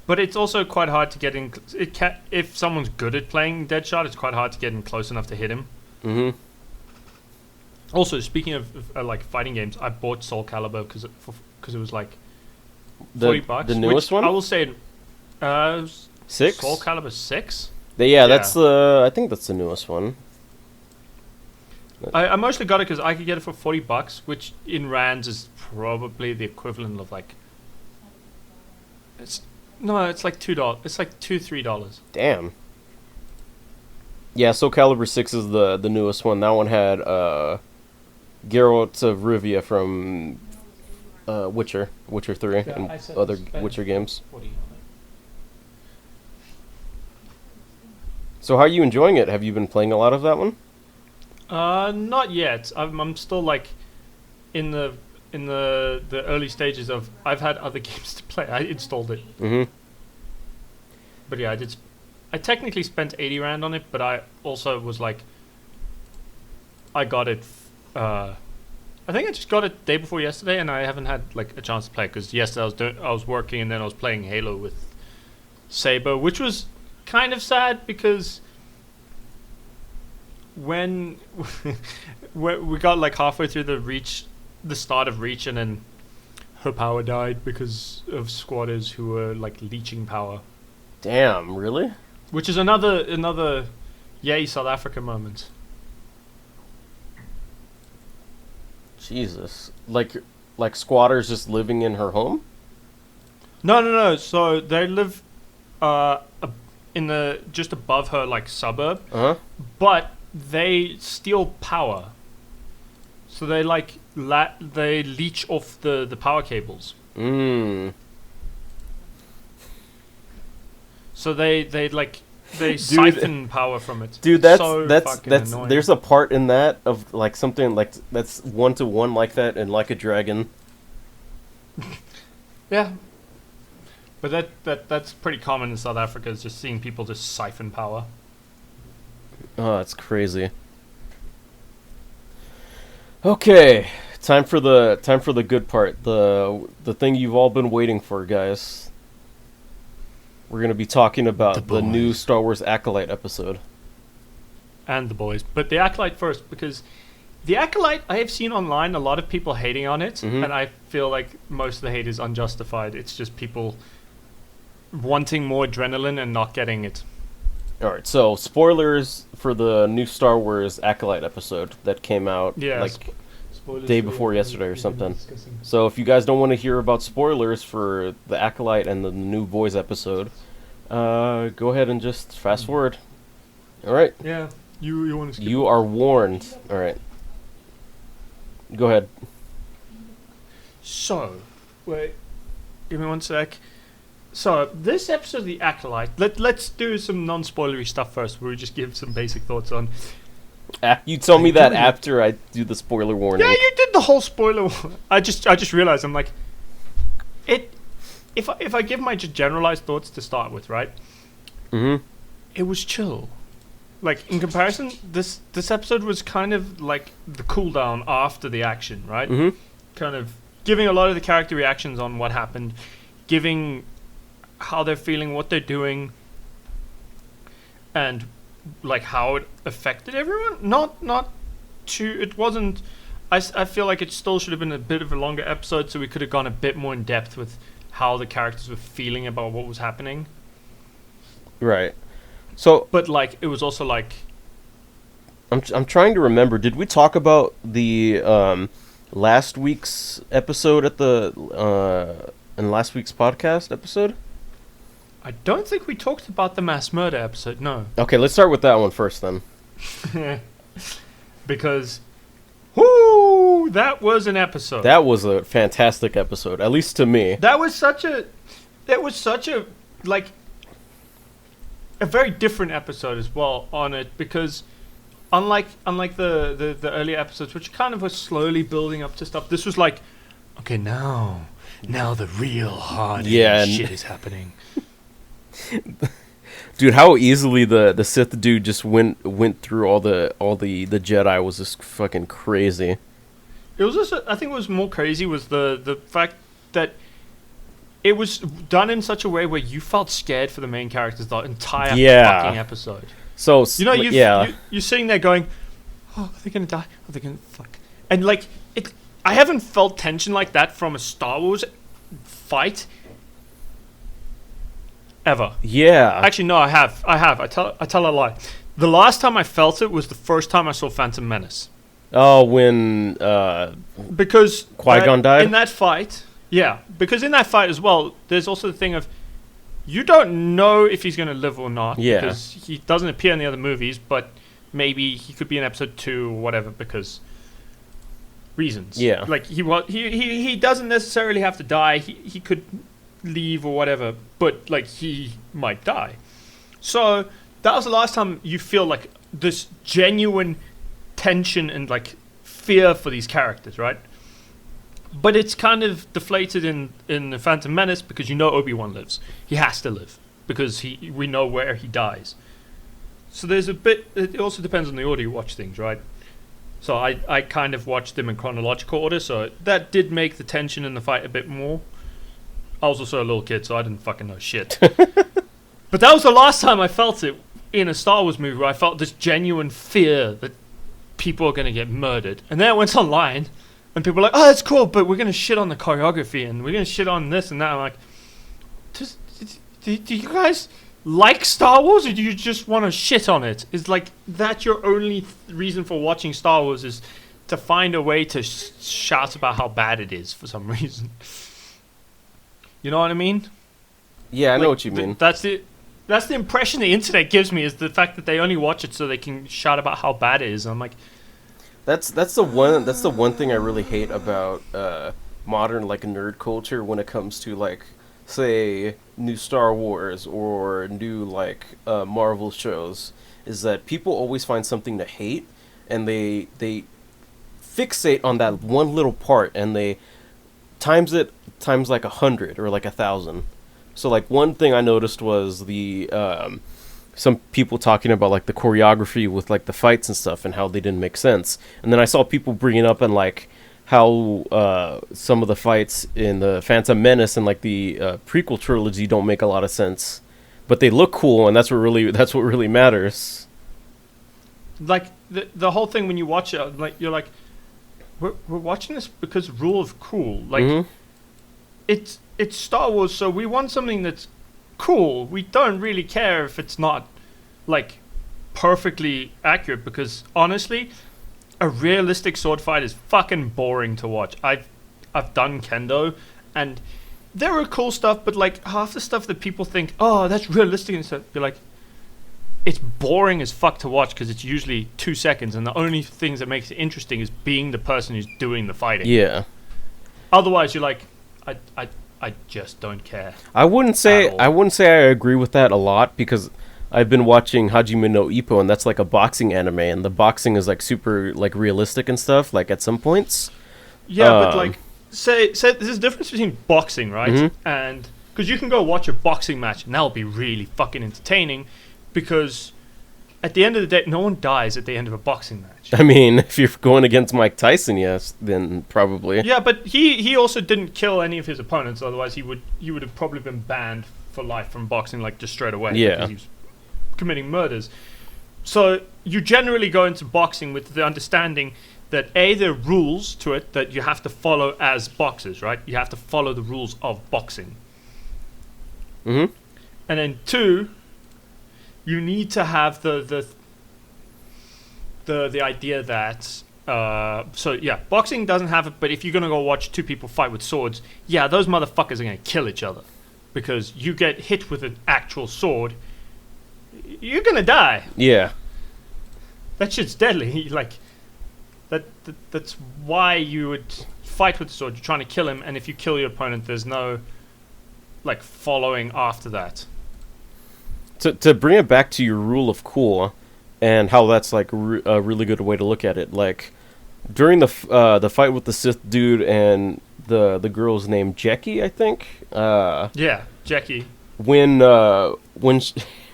B: but it's also quite hard to get in. If someone's good at playing Deadshot, it's quite hard to get in close enough to hit him. Mm-hmm. Also, speaking of like fighting games, I bought Soul Calibur because it was like $40.
A: The newest one?
B: I will say,
A: 6?
B: Soul Calibur 6.
A: That's I think that's the newest one.
B: I mostly got it because I could get it for $40, which in rands is probably the equivalent of like. It's like $2. It's like $2-3.
A: Damn. Yeah, Soul Calibur 6 is the newest one. That one had Geralt of Rivia from Witcher 3, and other Witcher games. So how are you enjoying it? Have you been playing a lot of that one?
B: Not yet. I'm still like in the early stages of. I've had other games to play. I installed it. Mm-hmm. But yeah, I technically spent 80 rand on it, but I also was like, I got it. I think I just got it the day before yesterday, and I haven't had like a chance to play because yesterday I was working, and then I was playing Halo with Saber, which was kind of sad because when we got like halfway through the start of Reach, and then her power died because of squatters who were like leeching power.
A: Damn, really?
B: Which is another yay South Africa moment.
A: Jesus. Like squatters just living in her home?
B: No. So they live in the just above her like suburb. Uh-huh. But they steal power. So they like they leech off the power cables. So they like they siphon power from it.
A: Dude, that's annoying. There's a part in that of like something like that's 1-to-1 like that in Like a Dragon.
B: Yeah. But that's pretty common in South Africa, is just seeing people just siphon power.
A: Oh, that's crazy. Okay, time for the good part. The thing you've all been waiting for, guys. We're going to be talking about the new Star Wars Acolyte episode.
B: And the boys. But the Acolyte first, because the Acolyte, I have seen online a lot of people hating on it, and I feel like most of the hate is unjustified. It's just people wanting more adrenaline and not getting it.
A: Alright, so spoilers for the new Star Wars Acolyte episode that came out day before yesterday or something. So if you guys don't want to hear about spoilers for the Acolyte and the new Boys episode, go ahead and just fast forward. Alright.
B: Yeah, you want to skip.
A: You are warned. Alright. Go ahead.
B: So, wait. Give me one sec. So, this episode of The Acolyte, let's do some non-spoilery stuff first, where we just give some basic thoughts on.
A: You told me that after I do the spoiler warning.
B: Yeah, you did the whole spoiler. I just realized, I'm like, if I give my just generalized thoughts to start with, right? Mm-hmm. It was chill. Like, in comparison, this episode was kind of like the cool down after the action, right? Mm-hmm. Kind of giving a lot of the character reactions on what happened, giving how they're feeling, what they're doing, and like how it affected everyone. It wasn't I feel like it still should have been a bit of a longer episode, so we could have gone a bit more in depth with how the characters were feeling about what was happening.
A: Right. So,
B: but like, it was also like,
A: I'm trying to remember. Did we talk about the last week's episode at the in last week's podcast episode?
B: I don't think we talked about the mass murder episode. No.
A: Okay, let's start with that one first then.
B: Because, whoo, that was an episode.
A: That was a fantastic episode, at least to me.
B: That was such a like a very different episode as well on it, because unlike the earlier episodes, which kind of were slowly building up to stuff, this was like, okay, now the real hard shit is happening.
A: Dude, how easily the Sith dude just went through all the Jedi was just fucking crazy.
B: It was just, I think what was more crazy was the fact that it was done in such a way where you felt scared for the main characters the entire fucking episode.
A: So,
B: you know, you're sitting there going, oh, are they gonna die? Are they gonna fuck? And like, I haven't felt tension like that from a Star Wars fight ever.
A: Yeah.
B: Actually, no, I have. I tell a lie. The last time I felt it was the first time I saw Phantom Menace.
A: Oh, when
B: because
A: Qui-Gon died?
B: In that fight, yeah. Because in that fight as well, there's also the thing of, you don't know if he's going to live or not.
A: Yeah.
B: Because he doesn't appear in the other movies, but maybe he could be in episode 2 or whatever, because reasons.
A: Yeah.
B: Like, he doesn't necessarily have to die. He could leave or whatever, but like, he might die. So that was the last time you feel like this genuine tension and like fear for these characters, right? But it's kind of deflated in the Phantom Menace, because you know Obi-Wan lives. He has to live because we know where he dies. So there's a bit. It also depends on the order you watch things, right? So I kind of watched them in chronological order, so that did make the tension in the fight a bit more. I was also a little kid, so I didn't fucking know shit. But that was the last time I felt it in a Star Wars movie, where I felt this genuine fear that people are going to get murdered. And then I went online, and people were like, oh, that's cool, but we're going to shit on the choreography, and we're going to shit on this and that. I'm like, do you guys like Star Wars, or do you just want to shit on it? Is like, that your only reason for watching Star Wars, is to find a way to shout about how bad it is for some reason? You know what I mean?
A: Yeah, I know what you mean.
B: That's the impression the internet gives me, is the fact that they only watch it so they can shout about how bad it is. I'm like,
A: that's the one thing I really hate about modern like nerd culture when it comes to like, say, new Star Wars or new like Marvel shows, is that people always find something to hate, and they fixate on that one little part, and they times like 100 or like 1,000. So like, one thing I noticed was the some people talking about like the choreography with like the fights and stuff, and how they didn't make sense. And then I saw people bringing up and like how some of the fights in the Phantom Menace and like the prequel trilogy don't make a lot of sense, but they look cool, and that's what really matters.
B: Like the whole thing, when you watch it, like, you're like, we're watching this because rule of cool. Like, it's Star Wars, so we want something that's cool. We don't really care if it's not like perfectly accurate, because honestly, a realistic sword fight is fucking boring to watch. I've done kendo, and there are cool stuff, but like, half the stuff that people think, oh, that's realistic and stuff, you're like, it's boring as fuck to watch, because it's usually 2 seconds, and the only things that makes it interesting is being the person who's doing the fighting.
A: Yeah.
B: Otherwise, you're like, I just don't care.
A: I wouldn't say I agree with that a lot, because I've been watching Hajime no Ippo, and that's like a boxing anime, and the boxing is like super like realistic and stuff, like at some points.
B: Yeah, but like, say there's a difference between boxing, right? And because you can go watch a boxing match, and that'll be really fucking entertaining, because at the end of the day, no one dies at the end of a boxing match.
A: I mean, if you're going against Mike Tyson, yes, then probably.
B: Yeah, but he also didn't kill any of his opponents. Otherwise, he would have probably been banned for life from boxing, like, just straight away.
A: Yeah.
B: Because he was committing murders. So you generally go into boxing with the understanding that there are rules to it that you have to follow as boxers, right? You have to follow the rules of boxing.
A: Mm-hmm.
B: And then 2, you need to have the idea that boxing doesn't have it, but if you're gonna go watch 2 people fight with swords, those motherfuckers are gonna kill each other, because you get hit with an actual sword, you're gonna die.
A: Yeah.
B: That shit's deadly. Like that's why you would fight with the sword. You're trying to kill him, and if you kill your opponent, there's no like following after that.
A: To bring it back to your rule of cool, and how that's like a really good way to look at it. Like during the fight with the Sith dude and the girl's name Jackie, I think.
B: Jackie.
A: When her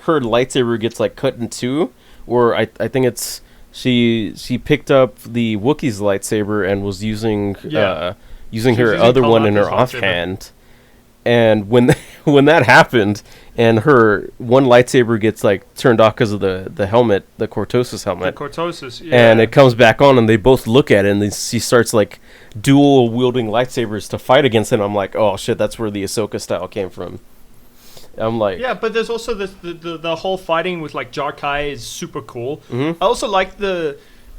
A: lightsaber gets like cut in 2, or I think it's she picked up the Wookiee's lightsaber and was using her other one in her offhand. And when that happened, and her one lightsaber gets like turned off because of the helmet, the Cortosis helmet.
B: The Cortosis,
A: and it comes back on, and they both look at it, and she starts like dual wielding lightsabers to fight against it. I'm like, oh shit, that's where the Ahsoka style came from. I'm like,
B: but there's also the whole fighting with like Jar Kai is super cool.
A: Mm-hmm.
B: I also like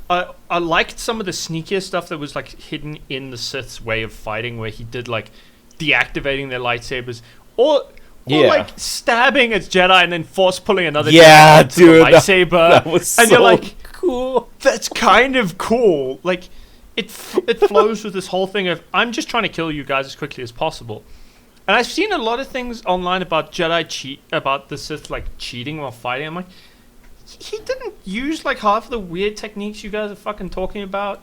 B: I liked some of the sneakier stuff that was like hidden in the Sith's way of fighting, where he did like deactivating their lightsabers, or like stabbing its Jedi and then force pulling another Jedi into the lightsaber.
A: That was
B: and
A: so
B: you're like,
A: cool.
B: That's kind of cool. Like it flows with this whole thing of, I'm just trying to kill you guys as quickly as possible. And I've seen a lot of things online about about the Sith like cheating while fighting. I'm like, he didn't use like half of the weird techniques you guys are fucking talking about,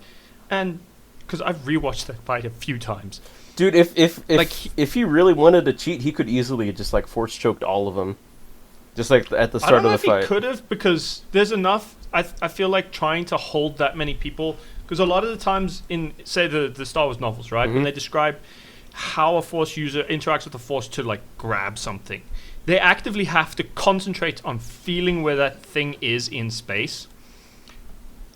B: and because I've rewatched that fight a few times.
A: Dude, if he really wanted to cheat, he could easily just like force choked all of them, just like at the start of the fight. I don't know if
B: he could have, because there's enough. I feel like trying to hold that many people, because a lot of the times in say the Star Wars novels, right, when they describe how a Force user interacts with the Force to like grab something, they actively have to concentrate on feeling where that thing is in space,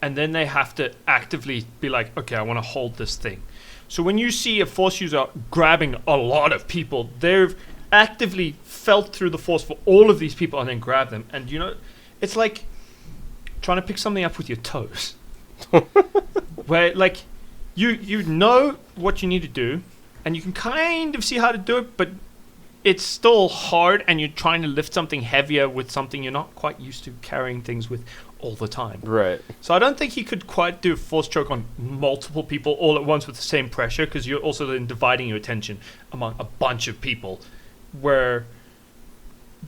B: and then they have to actively be like, okay, I want to hold this thing. So when you see a Force user grabbing a lot of people, they've actively felt through the Force for all of these people and then grab them. And it's like trying to pick something up with your toes. Where like you know what you need to do, and you can kind of see how to do it, but it's still hard, and you're trying to lift something heavier with something you're not quite used to carrying things with all the time.
A: Right.
B: So I don't think he could quite do a Force choke on multiple people all at once with the same pressure, because you're also then dividing your attention among a bunch of people, where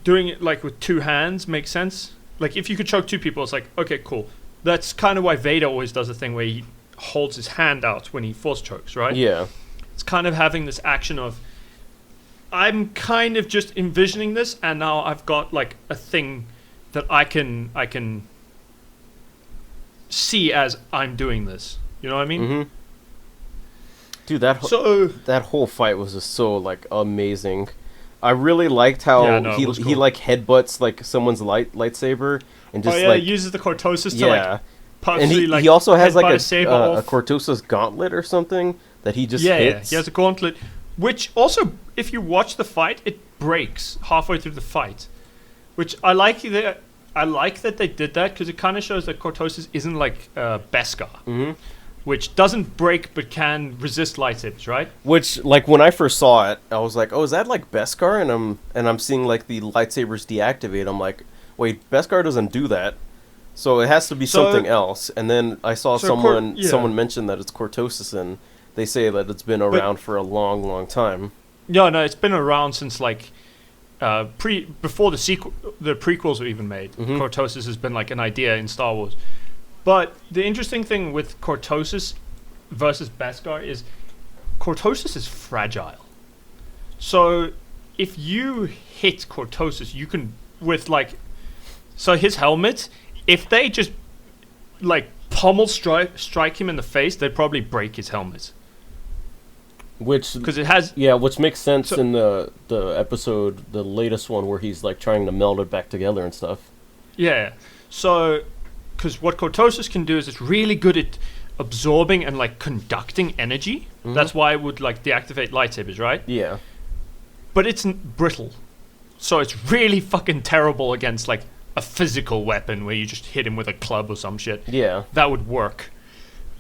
B: doing it like with 2 hands makes sense. Like if you could choke 2 people, it's like, okay, cool. That's kind of why Vader always does a thing where he holds his hand out when he Force chokes, right?
A: Yeah.
B: It's kind of having this action of, I'm kind of just envisioning this, and now I've got like a thing that I can see as I'm doing this. You know what I mean?
A: Mm-hmm. Dude, that whole fight was just so like amazing. I really liked how he like headbutts like someone's lightsaber and just like
B: uses the Cortosis to like
A: partially, and he also has like a Cortosis gauntlet or something that he just hits.
B: He has a gauntlet, which also, if you watch the fight, it breaks halfway through the fight, which I like that they did that, because it kind of shows that Cortosis isn't like Beskar, which doesn't break but can resist lightsabers, right?
A: Which, like, when I first saw it, I was like, oh, is that like Beskar? And I'm seeing like the lightsabers deactivate. I'm like, wait, Beskar doesn't do that, so it has to be something else. And then I saw someone mention that it's Cortosis, and they say that it's been around for a long, long time.
B: No, it's been around since like before the prequels were even made. Cortosis has been like an idea in Star Wars. But the interesting thing with Cortosis versus Beskar is Cortosis is fragile. So if you hit Cortosis, you can so his helmet, if they just like pummel strike him in the face, they'd probably break his helmet.
A: Which,
B: because it has,
A: which makes sense in the episode, the latest one, where he's like trying to meld it back together and stuff.
B: Yeah, so because what Cortosis can do is it's really good at absorbing and like conducting energy.
A: Mhm.
B: That's why it would like deactivate lightsabers, right?
A: Yeah.
B: But it's brittle, so it's really fucking terrible against like a physical weapon where you just hit him with a club or some shit.
A: Yeah.
B: That would work,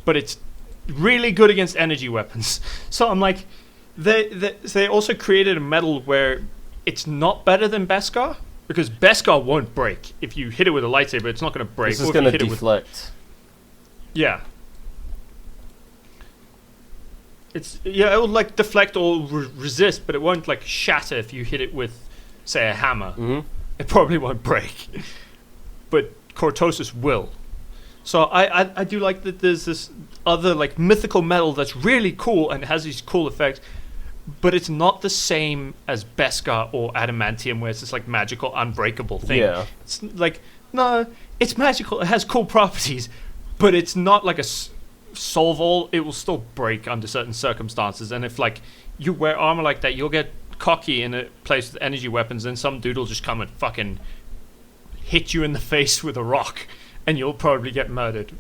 B: but it's really good against energy weapons. So I'm like, they also created a metal where it's not better than Beskar, because Beskar won't break. If you hit it with a lightsaber, it's not going to break.
A: This is
B: Or if you
A: gonna
B: hit it with-
A: deflect.
B: yeah. It will like deflect or resist, but it won't like shatter if you hit it with, say, a hammer.
A: Mm-hmm.
B: It probably won't break, but Cortosis will. So I do like that there's this other like mythical metal that's really cool and has these cool effects, but it's not the same as Beskar or Adamantium, where it's this like magical unbreakable thing.
A: Yeah.
B: It's like, no, it's magical, it has cool properties, but it's not like a solve all. It will still break under certain circumstances, and if like you wear armor like that, you'll get cocky in a place with energy weapons, and some dude will just come and fucking hit you in the face with a rock, and you'll probably get murdered.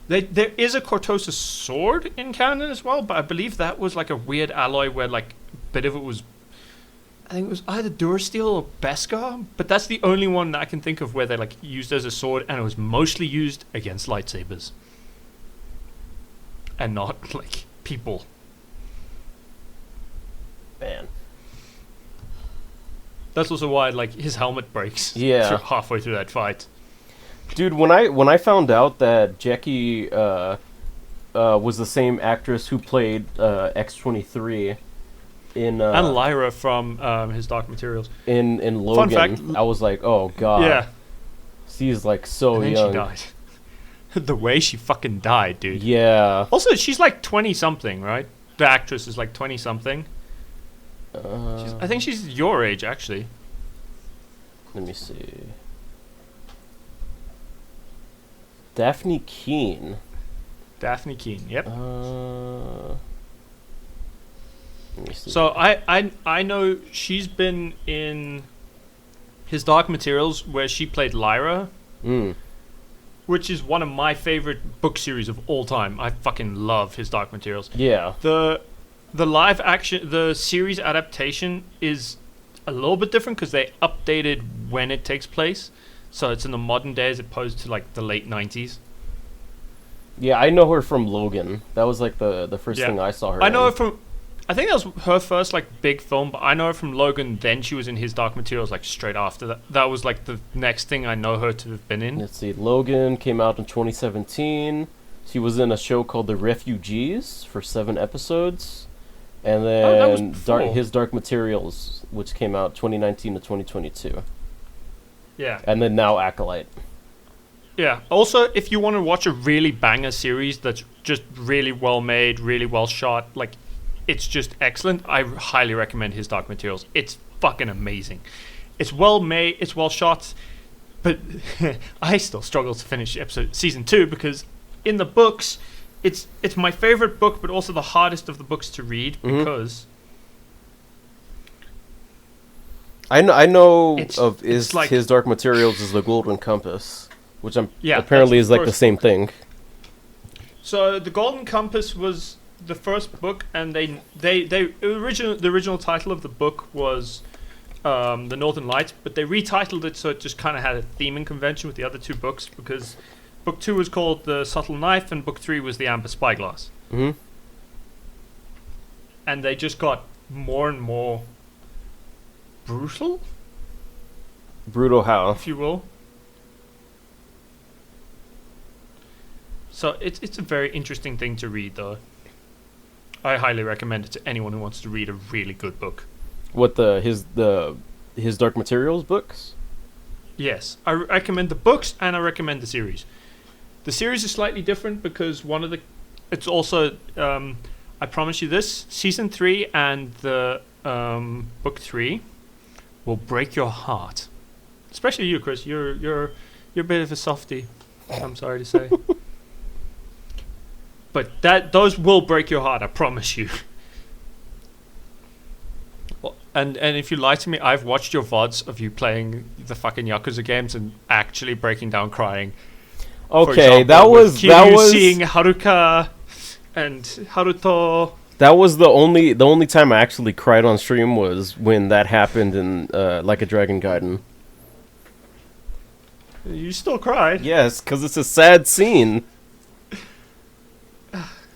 B: There is a Cortosis sword in canon as well, but I believe that was like a weird alloy where like a bit of it was, I think it was either Durasteel or Beskar, but that's the only one that I can think of where they like used as a sword, and it was mostly used against lightsabers and not like people.
A: Man.
B: That's also why like his helmet breaks.
A: Yeah.
B: Halfway through that fight.
A: Dude, when I found out that Jackie was the same actress who played X-23 in
B: And Lyra from his Dark Materials.
A: in Logan,
B: fact,
A: I was like, oh god.
B: Yeah.
A: She's like so
B: And then
A: young.
B: she died. The way she fucking died, dude.
A: Yeah.
B: Also, she's like 20 something, right? The actress is like 20 something. I think she's your age, actually.
A: Let me see. Daphne Keane.
B: Daphne Keane. Yep.
A: Let me see.
B: So I know she's been in his Dark Materials where she played Lyra, which is one of my favorite book series of all time. I fucking love his Dark Materials.
A: Yeah.
B: The live action, the series adaptation is a little bit different because they updated when it takes place, so it's in the modern day as opposed to like the late 90s.
A: Yeah, I know her from Logan. That was like the first
B: Yeah.
A: thing I saw her
B: I know her
A: in.
B: from, I think that was her first like big film, but I know her from Logan. Then she was in his Dark Materials like straight after that. That was like the next thing I know her to have been in.
A: Let's see. Logan came out in 2017. She was in a show called The Refugees for 7 episodes. And
B: that was
A: then
B: before.
A: his Dark Materials, which came out 2019 to 2022.
B: Yeah.
A: And then now Acolyte.
B: Yeah. Also, if you want to watch a really banger series that's just really well made, really well shot, like it's just excellent, I highly recommend his Dark Materials. It's fucking amazing. It's well made, it's well shot, but I still struggle to finish season 2 because in the books, it's my favorite book, but also the hardest of the books to read because
A: I know
B: It's-
A: of
B: it's like-
A: his Dark Materials is the Golden Compass, which
B: Yeah,
A: apparently
B: that's
A: is
B: the
A: like the
B: first
A: same thing.
B: So the Golden Compass was the first book, and the original title of the book was The Northern Lights, but they retitled it so it just kind of had a theming convention with the other 2 books because book 2 was called The Subtle Knife and book 3 was The Amber Spyglass.
A: Hmm.
B: And they just got more and more brutal,
A: Brutal how?
B: if you will. So it's a very interesting thing to read, though. I highly recommend it to anyone who wants to read a really good book.
A: What his Dark Materials books?
B: Yes, I recommend the books and I recommend the series. The series is slightly different because it's also, I promise you this, season 3 and the book 3 will break your heart. Especially you, Chris. You're a bit of a softie, I'm sorry to say. But those will break your heart, I promise you. And if you lie to me, I've watched your VODs of you playing the fucking Yakuza games and actually breaking down crying. For
A: Okay,
B: example, with
A: that
B: Kiryu
A: was
B: seeing Haruka and Haruto.
A: that was the only time I actually cried on stream was when that happened in Like a Dragon Gaiden.
B: You still cried.
A: Yes, because it's a sad scene.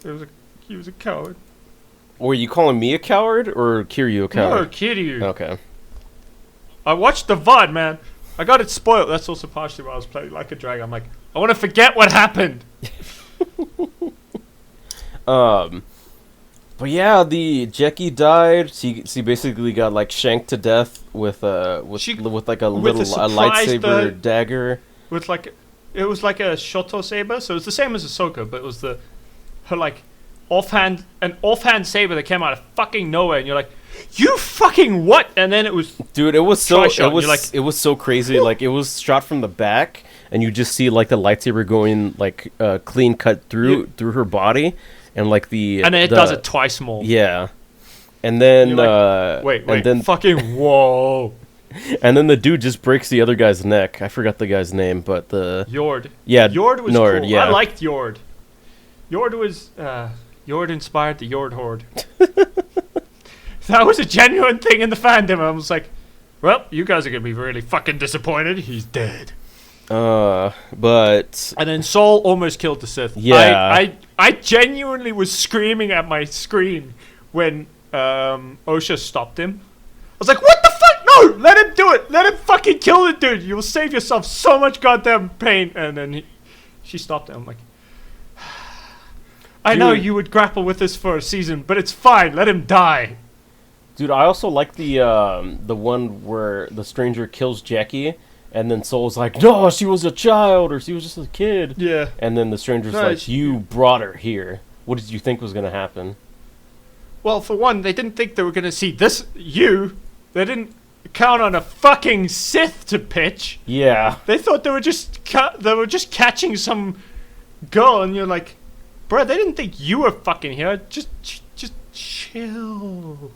B: He was a coward.
A: Were you calling me a coward or Kiryu a
B: No,
A: coward?
B: Kiryu.
A: Okay.
B: I watched the VOD, man. I got it spoiled. That's also partially why I was playing Like a Dragon. I'm like, I want to forget what happened.
A: But yeah, the Jeki died. She basically got like shanked to death with like a
B: with a
A: lightsaber dagger.
B: With like, it was like a Shoto saber, so it's the same as Ahsoka, but it was her like offhand saber that came out of fucking nowhere, and you're like, you fucking what? And then it was,
A: Dude, it was so
B: like,
A: it was so crazy. Like it was shot from the back, and you just see like the lightsaber going like clean cut through her body, and like
B: and then it does it twice more.
A: Yeah, and then
B: like, wait,
A: and then
B: fucking whoa.
A: and then the dude just breaks the other guy's neck. I forgot the guy's name, but
B: Yord.
A: Yeah,
B: Yord was
A: Nord,
B: cool.
A: yeah.
B: I liked Yord. Yord was Yord inspired the Yord Horde. That was a genuine thing in the fandom. I was like, well, you guys are gonna be really fucking disappointed. He's dead.
A: But
B: And then Saul almost killed the Sith.
A: Yeah.
B: I genuinely was screaming at my screen when Osha stopped him. I was like, what the fuck? No! Let him do it! Let him fucking kill the dude! You'll save yourself so much goddamn pain. And then she stopped it. I'm like, I know
A: Dude.
B: you would grapple with this for a season, but it's fine. Let him die.
A: dude, I also like the one where the stranger kills Jackie, and then Soul's like, no, she was a child, or she was just a kid.
B: Yeah.
A: And then the stranger's
B: No,
A: like, you brought her here. What did you think was gonna happen?
B: Well, for one, they didn't think they were going to see this. They didn't count on a fucking Sith to pitch.
A: Yeah.
B: They thought they were just catching some girl, and you're like, bruh, they didn't think you were fucking here. Just chill.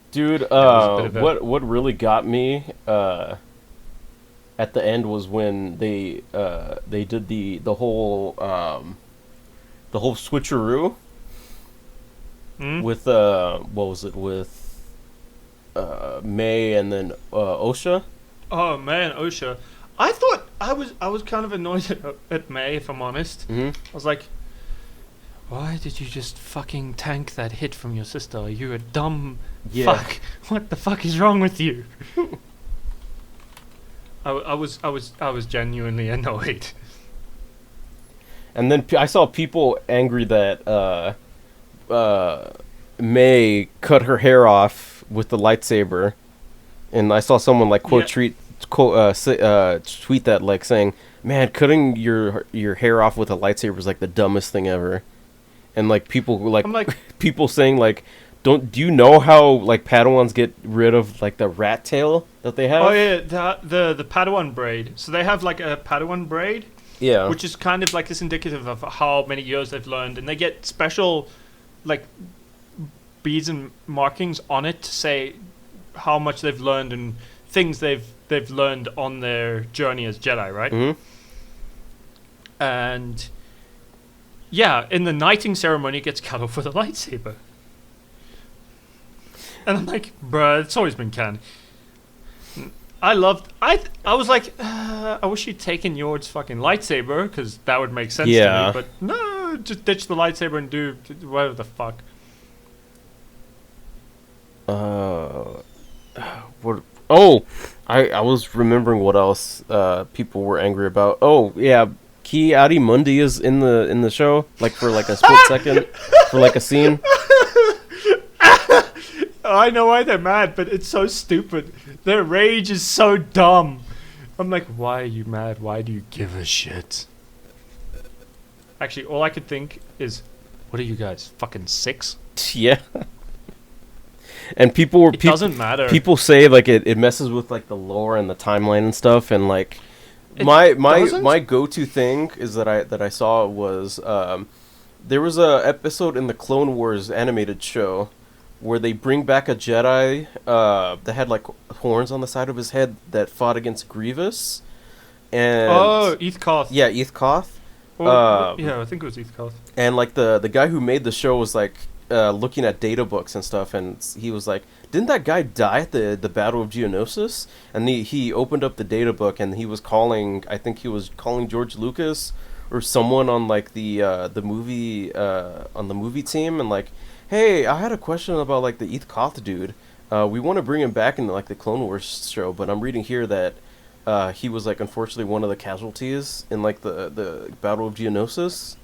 A: Dude,
B: was a bit of
A: what really got me at the end was when they did the whole switcheroo with what was it, with May and then Osha.
B: Oh man, Osha. I thought I was kind of annoyed at May, if I'm honest.
A: Mm-hmm.
B: I was like, why did you just fucking tank that hit from your sister? Are you a dumb fuck? What the fuck is wrong with you? I was genuinely annoyed.
A: And then I saw people angry that May cut her hair off with the lightsaber, and I saw someone like tweet that, like saying, "Man, cutting your hair off with a lightsaber is like the dumbest thing ever." And like people
B: I'm like,
A: people saying like, do you know how like Padawans get rid of like the rat tail that they have?
B: oh yeah, the Padawan braid. So they have like a Padawan braid,
A: Yeah.
B: which is kind of like this indicative of how many years they've learned, and they get special like beads and markings on it to say how much they've learned and things they've learned on their journey as Jedi, right?
A: Mm-hmm.
B: And yeah, in the knighting ceremony, it gets cut off with a lightsaber. And I'm like, bruh, it's always been canon. I was like, I wish you'd taken Yord's fucking lightsaber, because that would make sense to
A: Yeah.
B: me. But no, just ditch the lightsaber and do whatever the fuck.
A: What? Oh, I was remembering what else people were angry about. Oh yeah, Ki Adi Mundi is in the show, like for like a split second, for like a scene.
B: I know why they're mad, but it's so stupid. Their rage is so dumb. I'm like, why are you mad? Why do you give a shit? Actually, all I could think is, what are you guys, fucking 6?
A: Yeah. And people were
B: It doesn't matter.
A: People say like it messes with like the lore and the timeline and stuff, and like my go-to thing is that I saw was there was a episode in the Clone Wars animated show where they bring back a Jedi that had like horns on the side of his head that fought against Grievous,
B: Oh, Eth Koth.
A: Yeah, Eth Koth.
B: Yeah, I think it was Eth Koth.
A: And like the guy who made the show was like looking at data books and stuff, and he was like, "Didn't that guy die at the Battle of Geonosis?" And he opened up the data book, and he was calling. I think he was calling George Lucas or someone on like the movie on the movie team, and like, "Hey, I had a question about like the Eth Koth dude. We want to bring him back in like the Clone Wars show, but I'm reading here that." He was like unfortunately one of the casualties in like the Battle of Geonosis,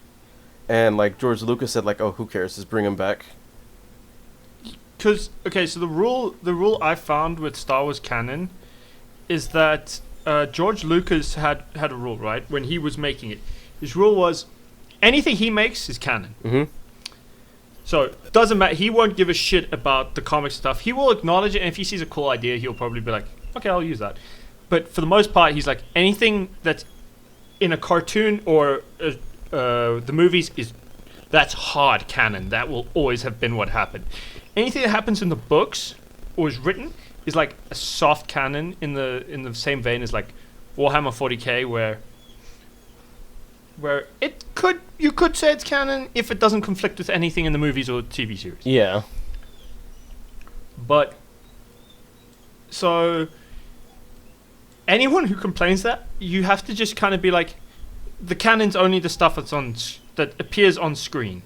A: and like George Lucas said like, oh, who cares, just bring him back.
B: Because so the rule I found with Star Wars canon is that George Lucas had a rule, right, when he was making it. His rule was anything he makes is canon.
A: Mm-hmm.
B: So it doesn't matter. He won't give a shit about the comic stuff. He will acknowledge it, and if he sees a cool idea, he'll probably be like, okay, I'll use that. But for the most part, he's like, anything that's in a cartoon or the movies that's hard canon. That will always have been what happened. Anything that happens in the books or is written is like a soft canon in the same vein as like Warhammer 40k, where you could say it's canon if it doesn't conflict with anything in the movies or TV series.
A: Yeah.
B: But so anyone who complains that, you have to just kind of be like, the canon's only the stuff that appears on screen,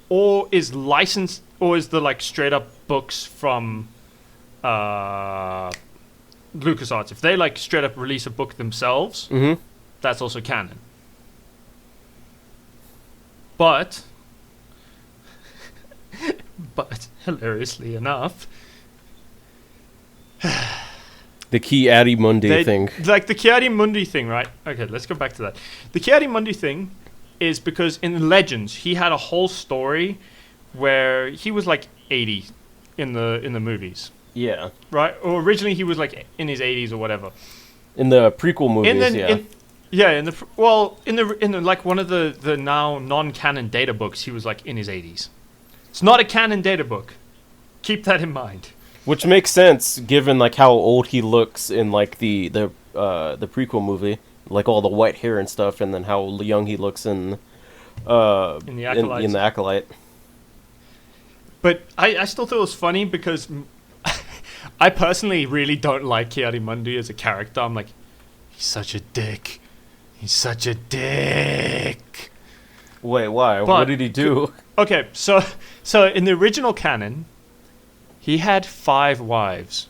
B: or is licensed, or is the like straight up books from LucasArts. If they like straight up release a book themselves,
A: Mm-hmm.
B: that's also canon. But hilariously enough,
A: The Ki-Adi-Mundi thing.
B: Like the Ki-Adi-Mundi thing, right? Okay, let's go back to that. The Ki-Adi-Mundi thing is because in Legends, he had a whole story where he was like 80 in the movies.
A: Yeah.
B: Right? Or originally he was like in his 80s or whatever.
A: In the prequel movies,
B: in the like one of the now non-canon data books, he was like in his 80s. It's not a canon data book. Keep that in mind.
A: Which makes sense given like how old he looks in like the prequel movie, like all the white hair and stuff, and then how young he looks in
B: the Acolyte.
A: In the Acolyte.
B: But I still thought it was funny because I personally really don't like Ki-Adi-Mundi as a character. I'm like, he's such a dick. He's such a dick.
A: Wait, why? What did he do?
B: Okay, so in the original canon, he had 5 wives.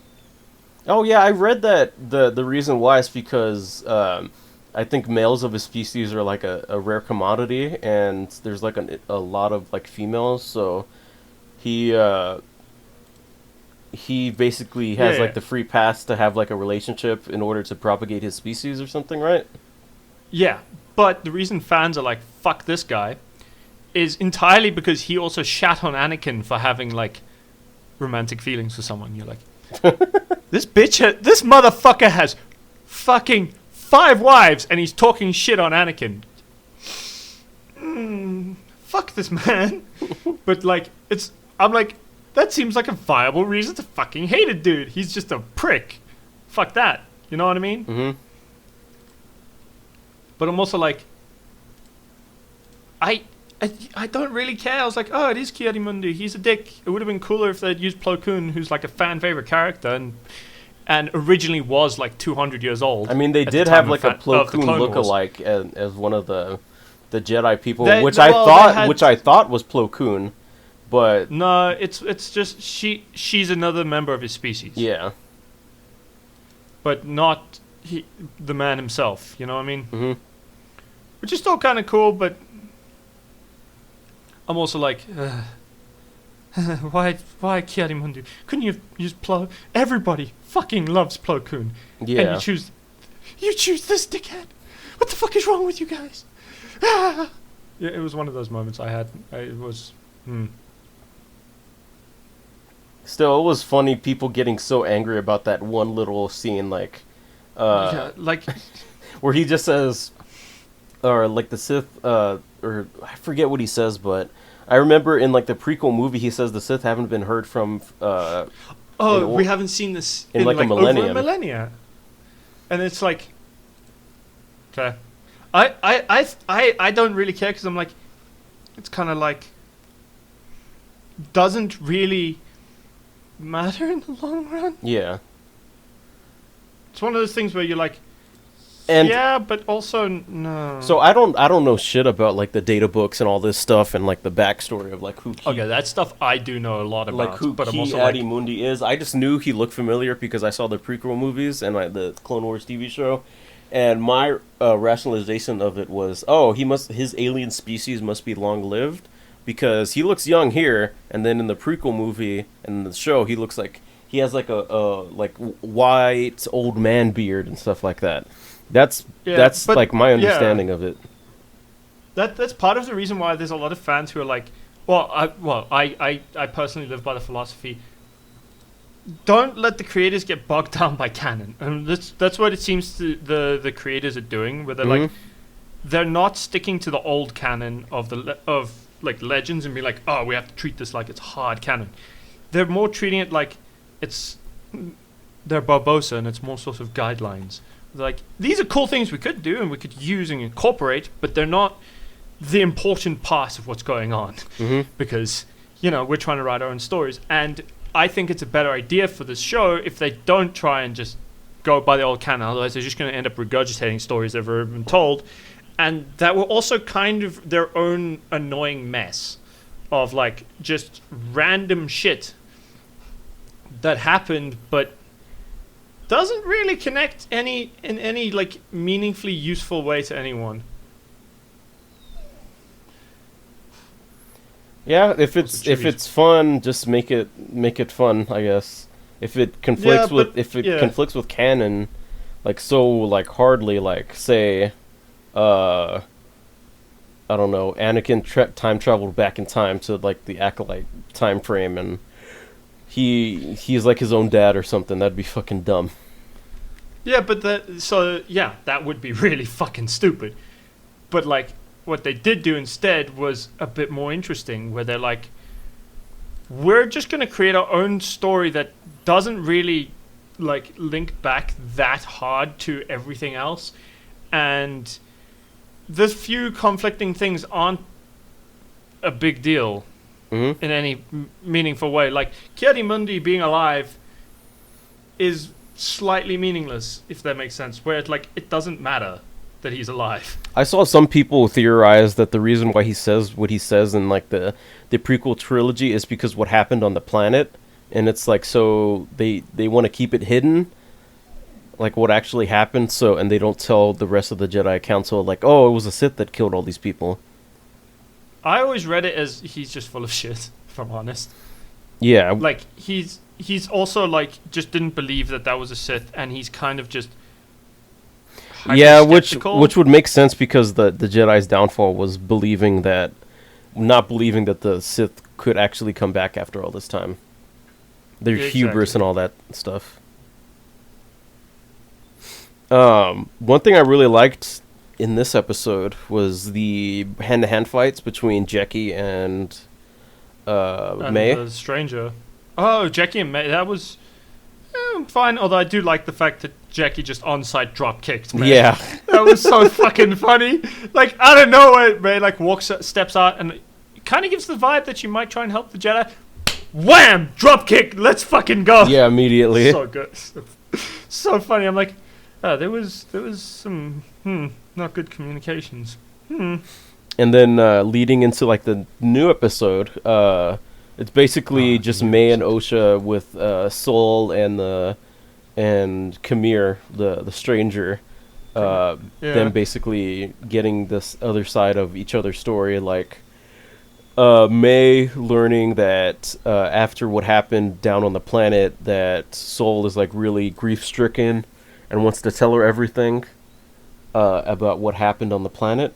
A: Oh yeah, I read that the reason why is because I think males of his species are like a rare commodity, and there's like a lot of like females, so he basically has like the free pass to have like a relationship in order to propagate his species or something, right?
B: Yeah, but the reason fans are like, fuck this guy, is entirely because he also shat on Anakin for having like romantic feelings for someone. You're like, this motherfucker has fucking 5 wives and he's talking shit on Anakin. Fuck this man. But like, I'm like, that seems like a viable reason to fucking hate a dude. He's just a prick. Fuck that. You know what I mean?
A: Mm-hmm.
B: But I'm also like, I don't really care. I was like, oh, it is Ki-Adi-Mundi. He's a dick. It would have been cooler if they'd used Plo Koon, who's like a fan favorite character and originally was like 200 years old.
A: I mean, they did have like a Plo Koon lookalike as one of the Jedi people, which I thought was Plo Koon, but
B: no, it's just she's another member of his species.
A: Yeah,
B: but not the man himself. You know what I mean?
A: Mm-hmm.
B: Which is still kind of cool, but I'm also like, why Ki-Adi-Mundi? Couldn't you have used Plo? Everybody fucking loves Plo Koon.
A: Yeah.
B: And you choose this dickhead. What the fuck is wrong with you guys? Yeah, it was one of those moments I had.
A: Still, it was funny people getting so angry about that one little scene, like where he just says, or like the Sith, or I forget what he says, but I remember in like the prequel movie he says the Sith haven't been heard from.
B: We haven't seen this in like a millennium. Over a millennia, and it's like, Okay. I don't really care because I'm like, it's kind of like, doesn't really matter in the long run.
A: Yeah.
B: It's one of those things where you're like,
A: And
B: yeah, but also no.
A: so I don't know shit about like the data books and all this stuff and like the backstory of like who
B: Okay, that stuff I do know a lot about.
A: like who
B: but I'm
A: Ki
B: also like,
A: Mundi is. I just knew he looked familiar because I saw the prequel movies and like the Clone Wars TV show, and my rationalization of it was, oh, his alien species must be long lived because he looks young here, and then in the prequel movie and the show he looks like he has like a like white old man beard and stuff like that. That's like my understanding of it.
B: That's part of the reason why there's a lot of fans who are like, I personally live by the philosophy, don't let the creators get bogged down by canon, and that's what it seems the creators are doing, where they're like, they're not sticking to the old canon of like legends and be like, oh, we have to treat this like it's hard canon. They're more treating it like they're Barbosa and it's more sort of guidelines. Like, these are cool things we could do and we could use and incorporate, but they're not the important part of what's going on. Because, we're trying to write our own stories. And I think it's a better idea for this show if they don't try and just go by the old canon. Otherwise, they're just going to end up regurgitating stories that have already been told. And that were also kind of their own annoying mess of, like, just random shit that happened, but doesn't really connect in any like meaningfully useful way to anyone.
A: Yeah, if it's fun, just make it fun, I guess. If it conflicts conflicts with canon, like so like hardly, like say, I don't know, Anakin time traveled back in time to like the Acolyte time frame, and he's like his own dad or something. That'd be fucking dumb.
B: Yeah, but that would be really fucking stupid. But like, what they did do instead was a bit more interesting, where they're like, we're just gonna create our own story that doesn't really like link back that hard to everything else, and the few conflicting things aren't a big deal in any meaningful way. Like, Ki Mundi being alive is slightly meaningless, if that makes sense, where it's like, it doesn't matter that he's alive. I
A: saw some people theorize that the reason why he says what he says in like the prequel trilogy is because what happened on the planet, and it's like, so they want to keep it hidden, like what actually happened, so, and they don't tell the rest of the Jedi Council like, oh, it was a Sith that killed all these people.
B: I always read it as he's just full of shit, if I'm honest.
A: Yeah,
B: like he's also like just didn't believe that was a Sith, and he's kind of just
A: which would make sense because the Jedi's downfall was not believing that the Sith could actually come back after all this time. Their hubris and all that stuff. One thing I really liked in this episode was the hand-to-hand fights between Jackie and May.
B: The stranger. Oh, Jackie and May. That was fine. Although I do like the fact that Jackie just on-site drop-kicked May.
A: Yeah.
B: That was so fucking funny. Like, out of nowhere, May like steps out, and it kind of gives the vibe that she might try and help the Jedi. Wham! Drop-kick! Let's fucking go!
A: Yeah, immediately.
B: So good. So funny. I'm like, there was some not good communications.
A: And then leading into like the new episode, it's basically just May and Osha with Sol and Kamir, the stranger, them basically getting this other side of each other's story. Like May learning that after what happened down on the planet, that Sol is like really grief-stricken and wants to tell her everything about what happened on the planet.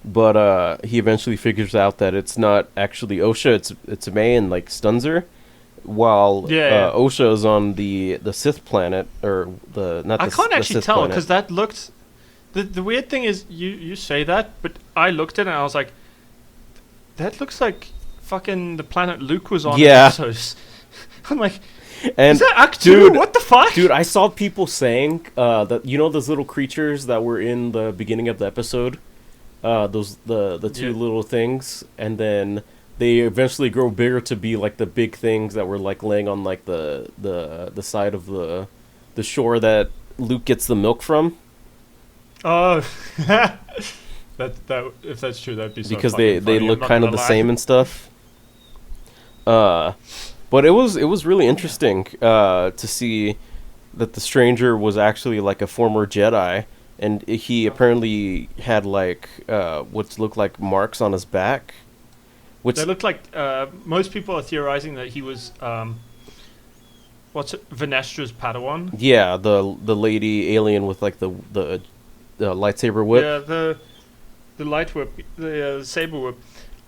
A: But he eventually figures out that it's not actually Osha, it's May, and like stuns her, while Osha is on the Sith planet, or I
B: can't actually tell, because that looked. The weird thing is, you say that, but I looked at it and I was like, that looks like fucking the planet Luke was on.
A: Yeah.
B: I'm like,
A: And
B: Is that Act 2?
A: dude,
B: What the fuck?
A: dude, I saw people saying that those little creatures that were in the beginning of the episode, the two little things, and then they eventually grow bigger to be like the big things that were like laying on like the side of the shore that Luke gets the milk from.
B: Oh, that if that's true, that'd be so
A: Because
B: fucking
A: they
B: funny,
A: look
B: I'm not
A: kind of
B: gonna
A: the
B: lie.
A: same and stuff. But it was really interesting to see that the stranger was actually like a former Jedi, and he apparently had like what looked like marks on his back. Which
B: They looked like most people are theorizing that he was Venestra's Padawan.
A: yeah, the lady alien with like the lightsaber whip.
B: Yeah, the light whip, the saber whip.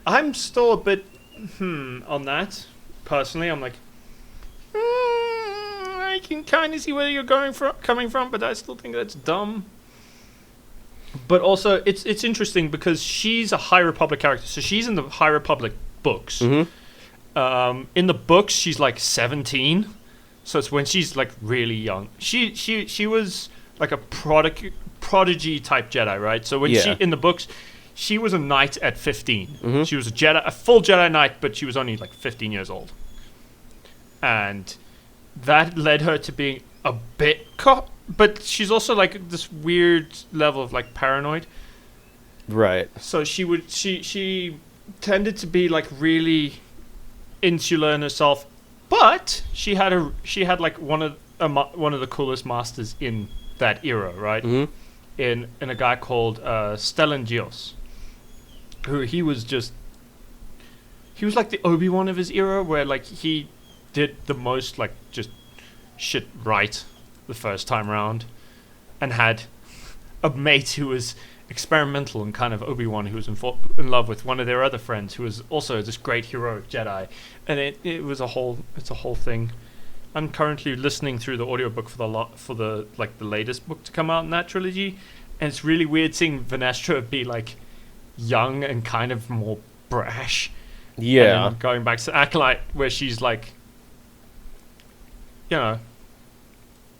B: I'm still a bit on that. Personally, I'm like, I can kind of see where you're coming from, but I still think that's dumb. But also, it's interesting because she's a High Republic character, so she's in the High Republic books.
A: Mm-hmm.
B: In the books, she's like 17, so it's when she's like really young. She was like a prodigy type Jedi, right? So when she in the books, she was a knight at 15.
A: Mm-hmm.
B: She was a full Jedi knight, but she was only like 15 years old, and that led her to being a bit but she's also like this weird level of like paranoid.
A: Right.
B: So she tended to be like really insular in herself, but she had like one of the coolest masters in that era, right?
A: Mm-hmm.
B: In a guy called Stellan Gios, who he was like the Obi-Wan of his era, where like he did the most like just shit right the first time round, and had a mate who was experimental and kind of Obi-Wan, who was in love with one of their other friends who was also this great heroic Jedi, and it's a whole thing. I'm currently listening through the audiobook for the latest book to come out in that trilogy, and it's really weird seeing Venestra be like young and kind of more brash.
A: Yeah.
B: And then going back to Acolyte, where she's like,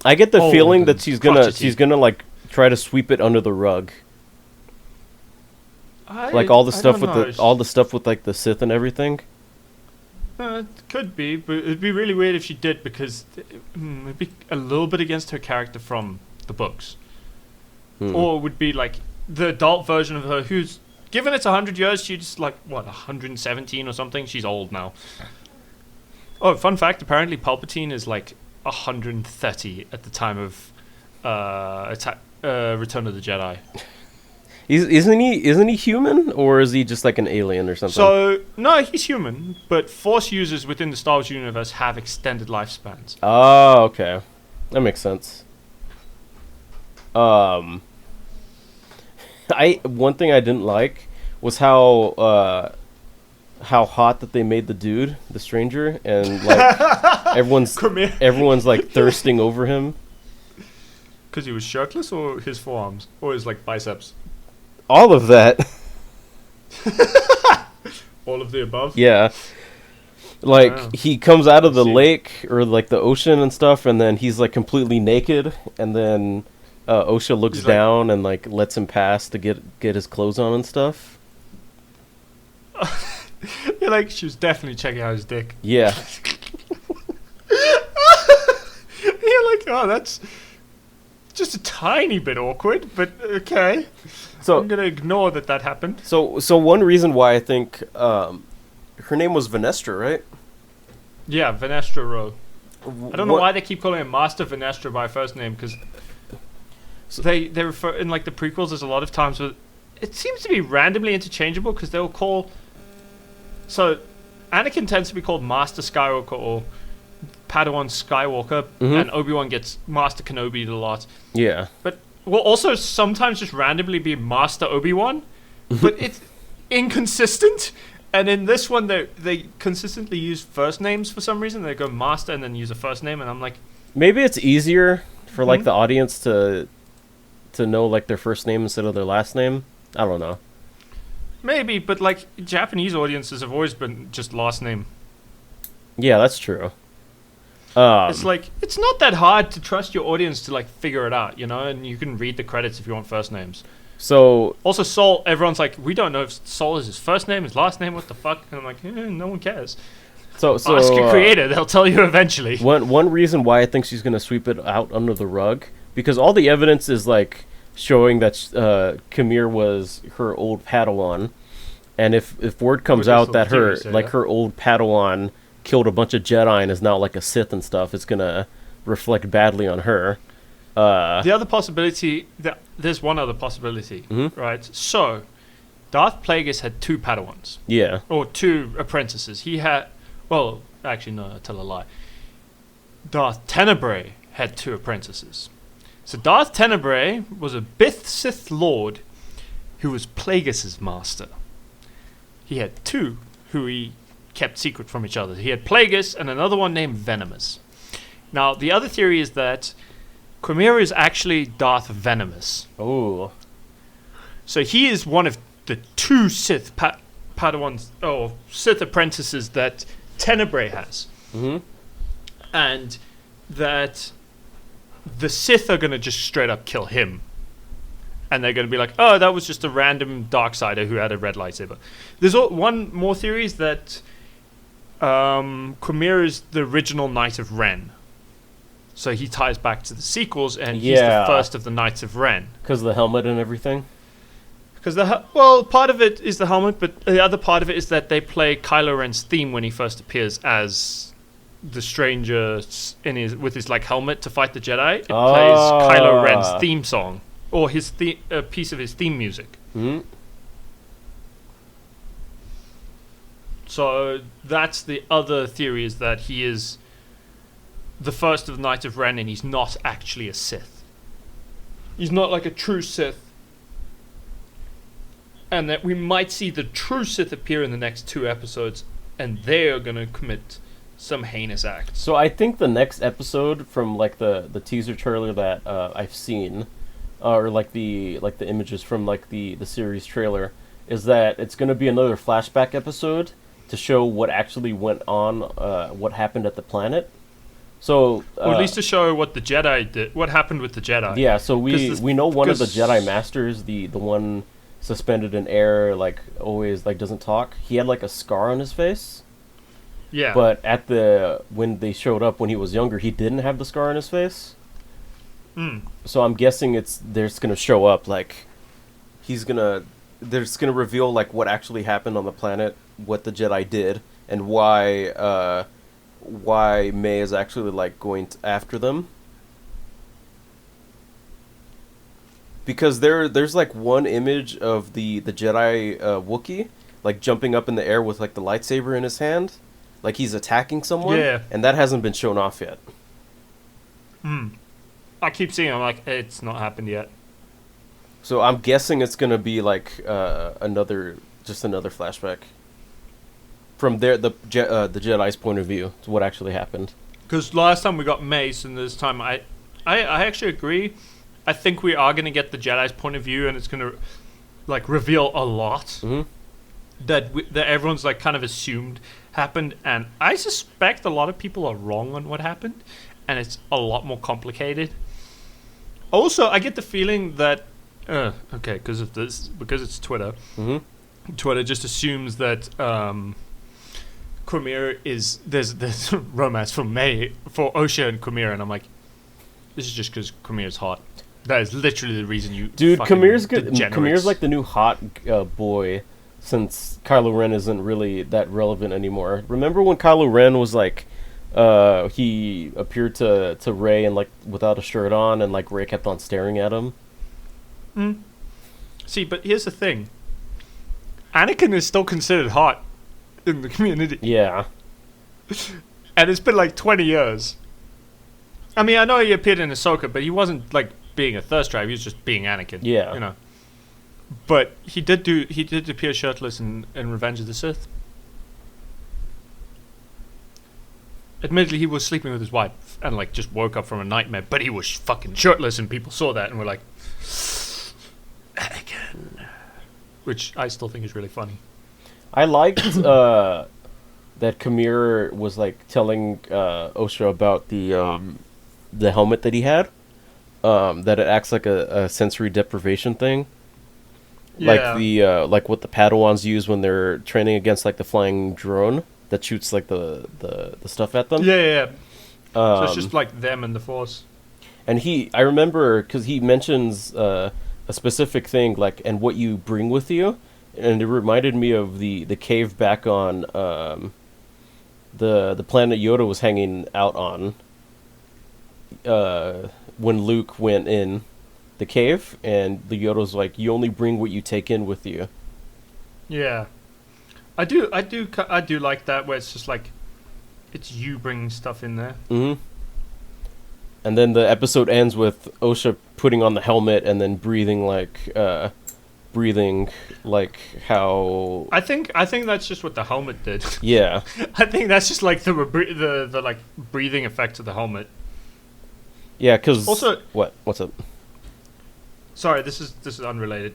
A: I get the
B: old
A: feeling that
B: and
A: she's
B: crotchety.
A: gonna like try to sweep it under the rug. Like all the stuff with like the Sith and everything.
B: It could be, but it'd be really weird if she did, because it'd be a little bit against her character from the books. Or it would be like the adult version of her, who's given it's 100 years, she's like, what, 117 or something? She's old now. Oh, fun fact, apparently Palpatine is like 130 at the time of Return of the Jedi.
A: Isn't he human, or is he just like an alien or something?
B: So, no, he's human, but Force users within the Star Wars universe have extended lifespans.
A: Oh, okay. That makes sense. One thing I didn't like was how hot that they made the dude, the stranger, and like everyone's like thirsting over him.
B: Because he was shirtless, or his forearms, or his like biceps.
A: All of that.
B: All of the above.
A: Yeah. Like
B: Wow.
A: he comes out of the
B: See.
A: lake or like the ocean and stuff, and then he's like completely naked, and then Osha looks
B: He's like-
A: down and like lets him pass to get his clothes on and stuff.
B: You're like, she was definitely checking out his dick.
A: Yeah.
B: You're like, oh, that's just a tiny bit awkward, but okay.
A: So
B: I'm gonna ignore that happened.
A: So one reason why I think her name was Venestra, right?
B: Yeah, Venestra Rowe. I don't know
A: What-
B: why they keep calling him Master Venestra by first name, because they refer in like the prequels. There's a lot of times where it seems to be randomly interchangeable, because they'll call. So, Anakin tends to be called Master Skywalker or Padawan Skywalker,
A: Mhm.
B: and Obi-Wan gets Master Kenobi a lot.
A: Yeah.
B: But will also sometimes just randomly be Master Obi-Wan, but it's inconsistent. And in this one, they consistently use first names for some reason. They go Master and then use a first name, and I'm like,
A: Maybe it's easier for like
B: Mhm.
A: the audience to know like their first name instead of their last name. I don't know.
B: maybe, but like Japanese audiences have always been just last name.
A: Yeah, that's true.
B: It's like, it's not that hard to trust your audience to like figure it out, you know, and you can read the credits if you want first names.
A: So
B: also Sol, everyone's like, we don't know if Sol is his first name, his last name, what the fuck? And I'm like, no one cares.
A: So
B: Ask a creator, they'll tell you eventually.
A: One reason why I think she's gonna sweep it out under the rug, because all the evidence is like showing that Khmer was her old Padawan, and if word comes out that her old Padawan killed a bunch of Jedi and is now like a Sith and stuff, it's gonna reflect badly on her.
B: The other possibility, there's one other possibility, right? So, Darth Plagueis had 2 Padawans.
A: Yeah.
B: Or 2 apprentices. He had, well, actually no, I tell a lie. Darth Tenebrae had 2 apprentices. So Darth Tenebrae was a Bith Sith Lord who was Plagueis' master. He had 2 who he kept secret from each other. He had Plagueis and another one named Venomous. Now, the other theory is that Khmer is actually Darth Venomous.
A: Oh.
B: So he is one of the 2 Sith Padawans, or Sith apprentices that Tenebrae has. And that the Sith are going to just straight up kill him. And they're going to be like, oh, that was just a random Darksider who had a red lightsaber. There's one more theory is that Khmer is the original Knight of Ren. So he ties back to the sequels, and he's the first of the Knights of Ren.
A: Because of the helmet and everything?
B: Because part of it is the helmet, but the other part of it is that they play Kylo Ren's theme when he first appears as the stranger with his like helmet to fight the Jedi. It plays Kylo Ren's theme song, or his a piece of his theme music. So that's the other theory, is that he is the first of the Knights of Ren, and he's not actually a Sith. He's not like a true Sith. And that we might see the true Sith appear in the next 2 episodes, and they are going to commit some heinous acts.
A: So I think the next episode from like the teaser trailer that I've seen, or like the images from like the series trailer, is that it's going to be another flashback episode to show what actually went on, what happened at the planet. So,
B: or at least to show what the Jedi did, what happened with the Jedi.
A: Yeah, so we know one of the Jedi Masters, the one suspended in air, like always like doesn't talk. He had like a scar on his face.
B: Yeah.
A: But when they showed up when he was younger, he didn't have the scar on his face. So I'm guessing they're just gonna show up like they're just gonna reveal like what actually happened on the planet, what the Jedi did, and why May is actually like going after them. Because there's like one image of the Jedi Wookiee like jumping up in the air with like the lightsaber in his hand, like he's attacking someone.
B: Yeah.
A: And that hasn't been shown off yet.
B: I keep seeing it, I'm like, it's not happened yet.
A: So I'm guessing it's gonna be like another flashback from the Jedi's point of view to what actually happened.
B: Because last time we got Mace, and this time I actually agree. I think we are going to get the Jedi's point of view, and it's going to like reveal a lot that everyone's like kind of assumed happened, and I suspect a lot of people are wrong on what happened, and it's a lot more complicated. Also, I get the feeling that because it's Twitter. Twitter just assumes that Khmer is there's romance for Osha and Khmer, and I'm like, this is just because Khmer's hot. That is literally the reason you.
A: Dude, Khmer's good. Khmer's like the new hot boy, since Kylo Ren isn't really that relevant anymore. Remember when Kylo Ren was like, he appeared to Rey and like without a shirt on, and like Rey kept on staring at him.
B: See, but here's the thing. Anakin is still considered hot in the community.
A: Yeah.
B: And it's been like 20 years. I mean, I know he appeared in Ahsoka, but he wasn't like being a thirst trap. He was just being Anakin.
A: Yeah.
B: You know. But he did appear shirtless in Revenge of the Sith. Admittedly, he was sleeping with his wife and like just woke up from a nightmare, but he was fucking shirtless, and people saw that and were like, Anakin. Which I still think is really funny.
A: I liked there that Kamir was like telling Osha about the helmet that he had. That it acts like a sensory deprivation thing, like
B: Yeah.
A: like what the Padawans use when they're training against like the flying drone that shoots like the stuff at them.
B: Yeah, yeah, yeah. So it's
A: Um,
B: just like them and the Force.
A: and I remember because he mentions a specific thing like and what you bring with you, and it reminded me of the cave back on the planet Yoda was hanging out on. When Luke went in the cave, and the Yoda's like, "You only bring what you take in with you."
B: Yeah. I do like that where it's just like, it's you bringing stuff in there.
A: Hmm. And then the episode ends with Osha putting on the helmet and then breathing like how.
B: I think that's just what the helmet did.
A: Yeah,
B: I think that's just like the like breathing effect of the helmet.
A: yeah. Because
B: Also,
A: what's up?
B: sorry, this is unrelated.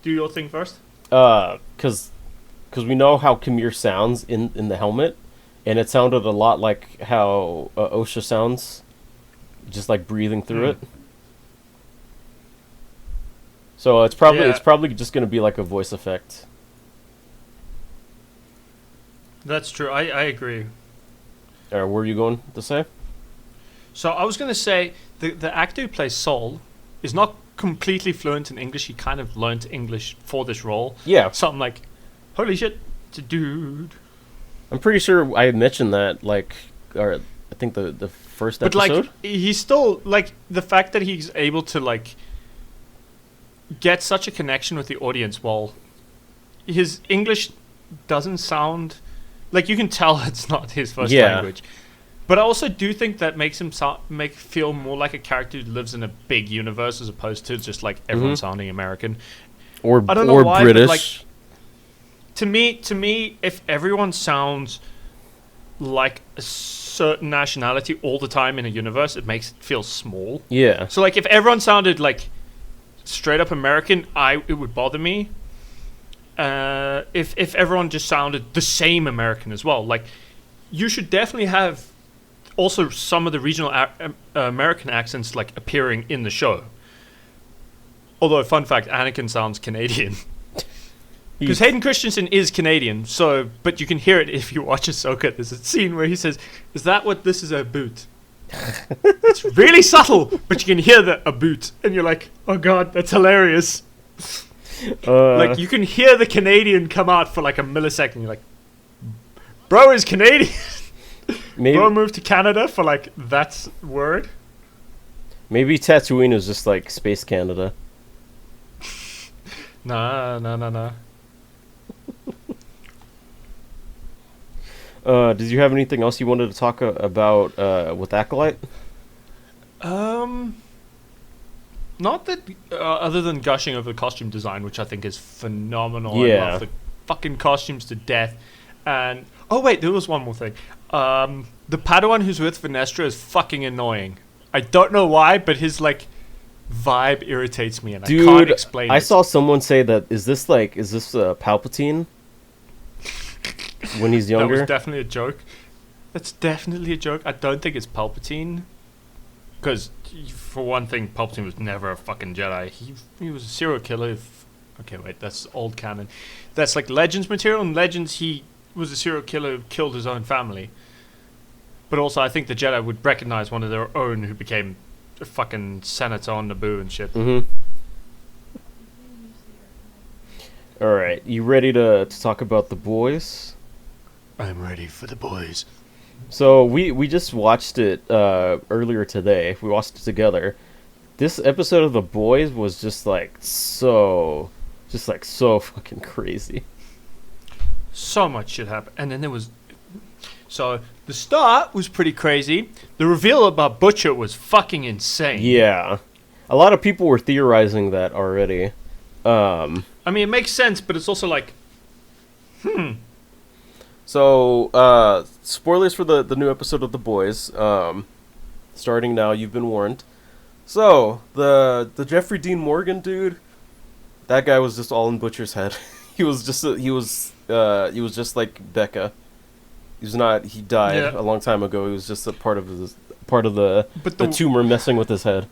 B: Do your thing first.
A: Because we know how Kamir sounds in the helmet, and it sounded a lot like how Osha sounds, just like breathing through it. So it's probably just gonna be like a voice effect.
B: That's true. I agree.
A: Or were you going to say?
B: So I was going to say the actor who plays Saul is not completely fluent in English. He kind of learned English for this role.
A: Yeah,
B: So I'm like, holy shit, it's a dude.
A: I'm pretty sure I mentioned that like, or I think the first
B: But
A: episode.
B: like, he's still like the fact that he's able to like get such a connection with the audience while his English doesn't sound like, you can tell it's not his first
A: Yeah.
B: language. But I also do think that makes him feel more like a character who lives in a big universe as opposed to just like everyone sounding American.
A: or
B: I don't know
A: or
B: why, but,
A: British.
B: like, To me, if everyone sounds like a certain nationality all the time in a universe, it makes it feel small.
A: Yeah.
B: So like if everyone sounded like straight up American, it would bother me. If everyone just sounded the same American as well, like you should definitely have also some of the regional American accents like appearing in the show. Although, fun fact, Anakin sounds Canadian. Because Hayden Christensen is Canadian, so but you can hear it if you watch Ahsoka. There's a scene where he says, "Is that what this is, a boot?" It's really subtle, but you can hear a boot, and you're like, "Oh god, that's hilarious!" Like you can hear the Canadian come out for like a millisecond. You're like, "Bro is Canadian."
A: maybe
B: Bro moved to Canada for like that word.
A: maybe Tatooine is just like Space Canada.
B: Nah.
A: Did you have anything else you wanted to talk about with Acolyte?
B: Not that other than gushing over the costume design, which I think is phenomenal.
A: Yeah.
B: I love the fucking costumes to death. And oh wait, there was one more thing. The Padawan who's with Vanestra is fucking annoying. I don't know why, but his like vibe irritates me, and I can't explain it.
A: I saw someone say that is this Palpatine when he's younger?
B: That was definitely a joke. That's definitely a joke. I don't think it's Palpatine. Because, for one thing, Palpatine was never a fucking Jedi. He was a serial killer. Okay, wait, that's old canon. That's like Legends material. In Legends, he was a serial killer who killed his own family. But also, I think the Jedi would recognize one of their own who became a fucking senator on Naboo and shit.
A: Mm-hmm. All right, you ready to talk about The Boys?
B: I'm ready for the boys.
A: So we just watched it earlier today. We watched it together. This episode of The Boys was just so fucking crazy.
B: So much shit happened. And then there was... So, the start was pretty crazy. The reveal about Butcher was fucking insane.
A: Yeah. A lot of people were theorizing that already.
B: I mean, it makes sense, but it's also like...
A: So, spoilers for the new episode of The Boys. Starting now, you've been warned. So, the Jeffrey Dean Morgan dude, that guy was just all in Butcher's head. He was just like Becca. He's not. He died a long time ago. It was just a part of the tumor messing with his head.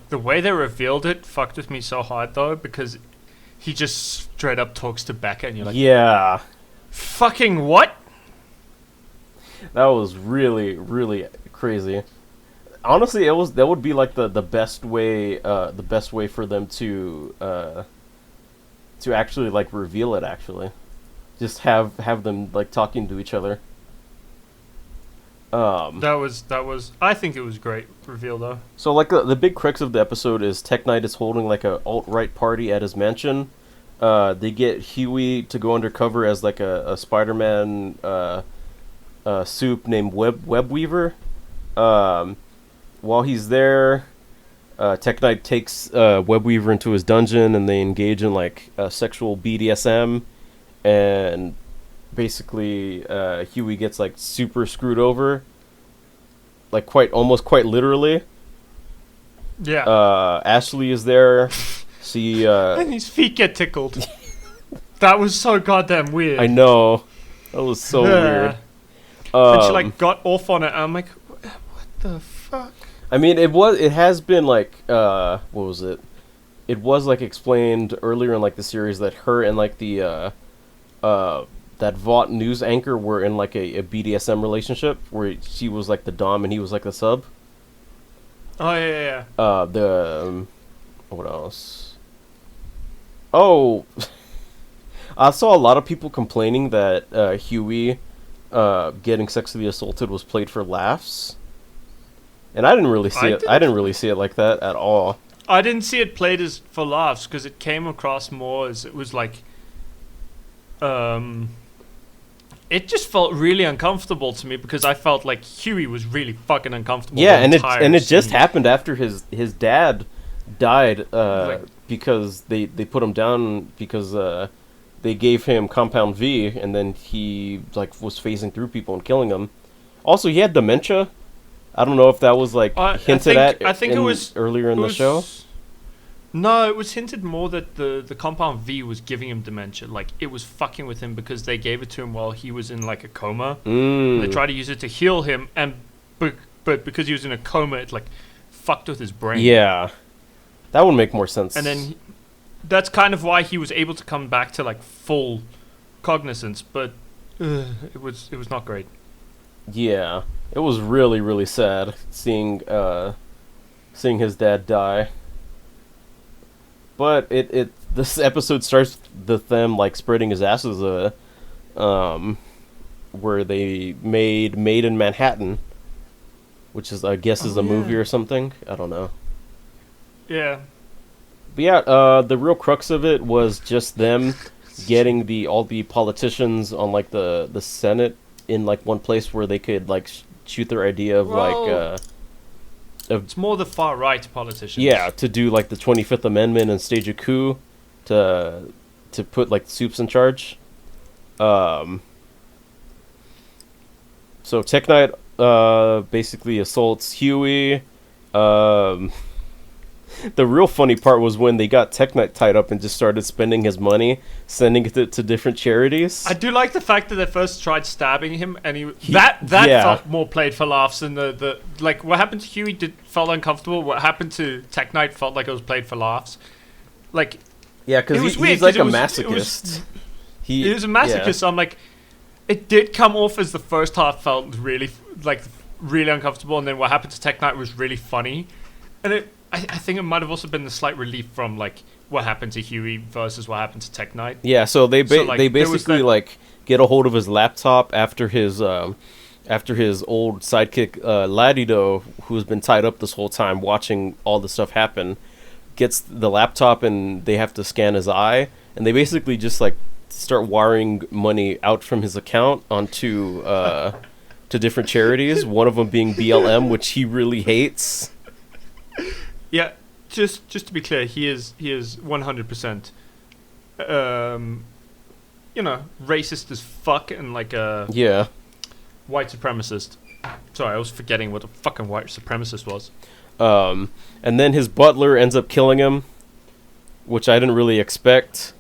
B: The way they revealed it fucked with me so hard though, because he just straight up talks to Becca, and you're like,
A: yeah,
B: fucking what?
A: That was really, really crazy. Honestly, that would be like the best way for them to actually like reveal it. Actually, just have them like talking to each other.
B: That was. I think it was great reveal though.
A: So like the big crux of the episode is Tech Knight is holding like a alt-right party at his mansion. They get Huey to go undercover as like a Spider-Man soup named Webweaver. While he's there, Tech Knight takes Webweaver into his dungeon, and they engage in like sexual BDSM, and basically Huey gets like super screwed over, like almost quite literally.
B: Yeah.
A: Ashley is there. See,
B: and his feet get tickled. That was so goddamn weird.
A: I know, that was so weird.
B: And she like got off on it. I'm like, what the fuck?
A: I mean, it has been like what was it? It was like explained earlier in like the series that her and like the that Vought news anchor were in like a BDSM relationship where she was like the dom and he was like the sub.
B: Oh yeah.
A: What else? Oh, I saw a lot of people complaining that Huey getting sexually assaulted was played for laughs, and I didn't really see it. I didn't really see it like that at all.
B: I didn't see it played as for laughs because it came across more as it was like, it just felt really uncomfortable to me because I felt like Huey was really fucking uncomfortable.
A: Yeah, and it just happened after his dad died because they put him down because they gave him Compound V, and then he like was phasing through people and killing them. Also, he had dementia. I don't know if that was like hinted at.
B: I think it was
A: earlier in the show.
B: No, it was hinted more that the Compound V was giving him dementia. Like it was fucking with him because they gave it to him while he was in like a coma. They tried to use it to heal him, and but because he was in a coma, it like fucked with his brain.
A: Yeah, that would make more sense.
B: And then that's kind of why he was able to come back to like full cognizance, but it was not great.
A: Yeah, it was really, really sad seeing his dad die. But this episode starts with them like spreading his asses where they made Made in Manhattan, which is I guess is a movie or something. I don't know.
B: Yeah.
A: But yeah, the real crux of it was just them getting all the politicians on like the Senate in like one place where they could like shoot their idea of
B: it's more the far right politicians.
A: Yeah, to do like the 25th Amendment and stage a coup to put like Soups in charge. So Tech Knight basically assaults Huey. The real funny part was when they got Tech Knight tied up and just started spending his money, sending it to different charities.
B: I do like the fact that they first tried stabbing him, and that felt more played for laughs than the like what happened to Huey felt uncomfortable. What happened to Tech Knight felt like it was played for laughs. Like
A: because he's like a masochist.
B: He was a masochist. Yeah. So I'm like, it did come off as the first half felt really uncomfortable, and then what happened to Tech Knight was really funny, and I think it might have also been the slight relief from like what happened to Huey versus what happened to Tech Knight. Yeah,
A: so they basically like get a hold of his laptop after his old sidekick Ladido, who's been tied up this whole time watching all the stuff happen, gets the laptop and they have to scan his eye, and they basically just like start wiring money out from his account onto to different charities. One of them being BLM, which he really hates.
B: Yeah, just to be clear, he is 100%, racist as fuck and like a white supremacist. Sorry, I was forgetting what a fucking white supremacist was.
A: And then his butler ends up killing him, which I didn't really expect,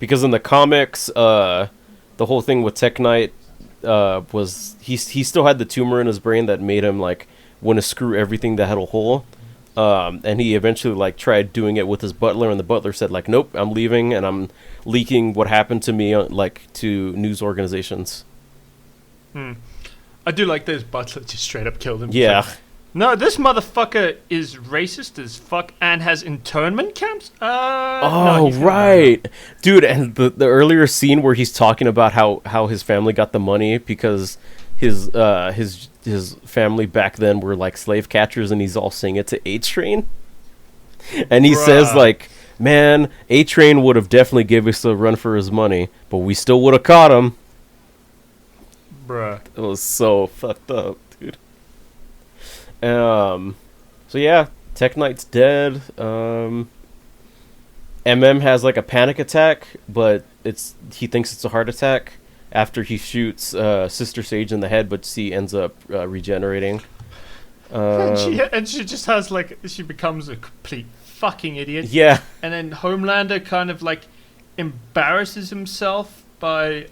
A: because in the comics, the whole thing with Tech Knight was he still had the tumor in his brain that made him like want to screw everything that had a hole. And he eventually like tried doing it with his butler, and the butler said like, "Nope, I'm leaving, and I'm leaking what happened to me like to news organizations."
B: I do like that his butler just straight up killed him.
A: Yeah.
B: Like, no, this motherfucker is racist as fuck and has internment camps.
A: Oh, no, right, dude. And the earlier scene where he's talking about how his family got the money because his family back then were like slave catchers, and he's all saying it to A-Train, and he says like, "Man, A-Train would have definitely gave us a run for his money, but we still would have caught him."
B: Bruh,
A: it was so fucked up, dude. So yeah, Tech Knight's dead. MM has like a panic attack, but he thinks it's a heart attack after he shoots Sister Sage in the head, but she ends up regenerating.
B: and she just has like, she becomes a complete fucking idiot.
A: Yeah.
B: And then Homelander kind of like embarrasses himself by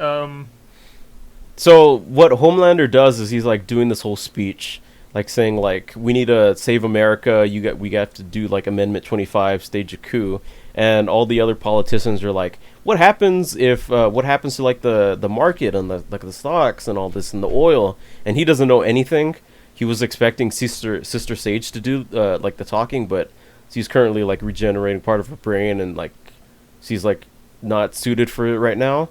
A: So what Homelander does is he's like doing this whole speech, like saying like, we need to save America. We got to do like Amendment 25, stage a coup, and all the other politicians are like, what happens to like the market and the stocks and all this and the oil? And he doesn't know anything. He was expecting Sister Sage to do like the talking, but she's currently like regenerating part of her brain, and like she's like not suited for it right now.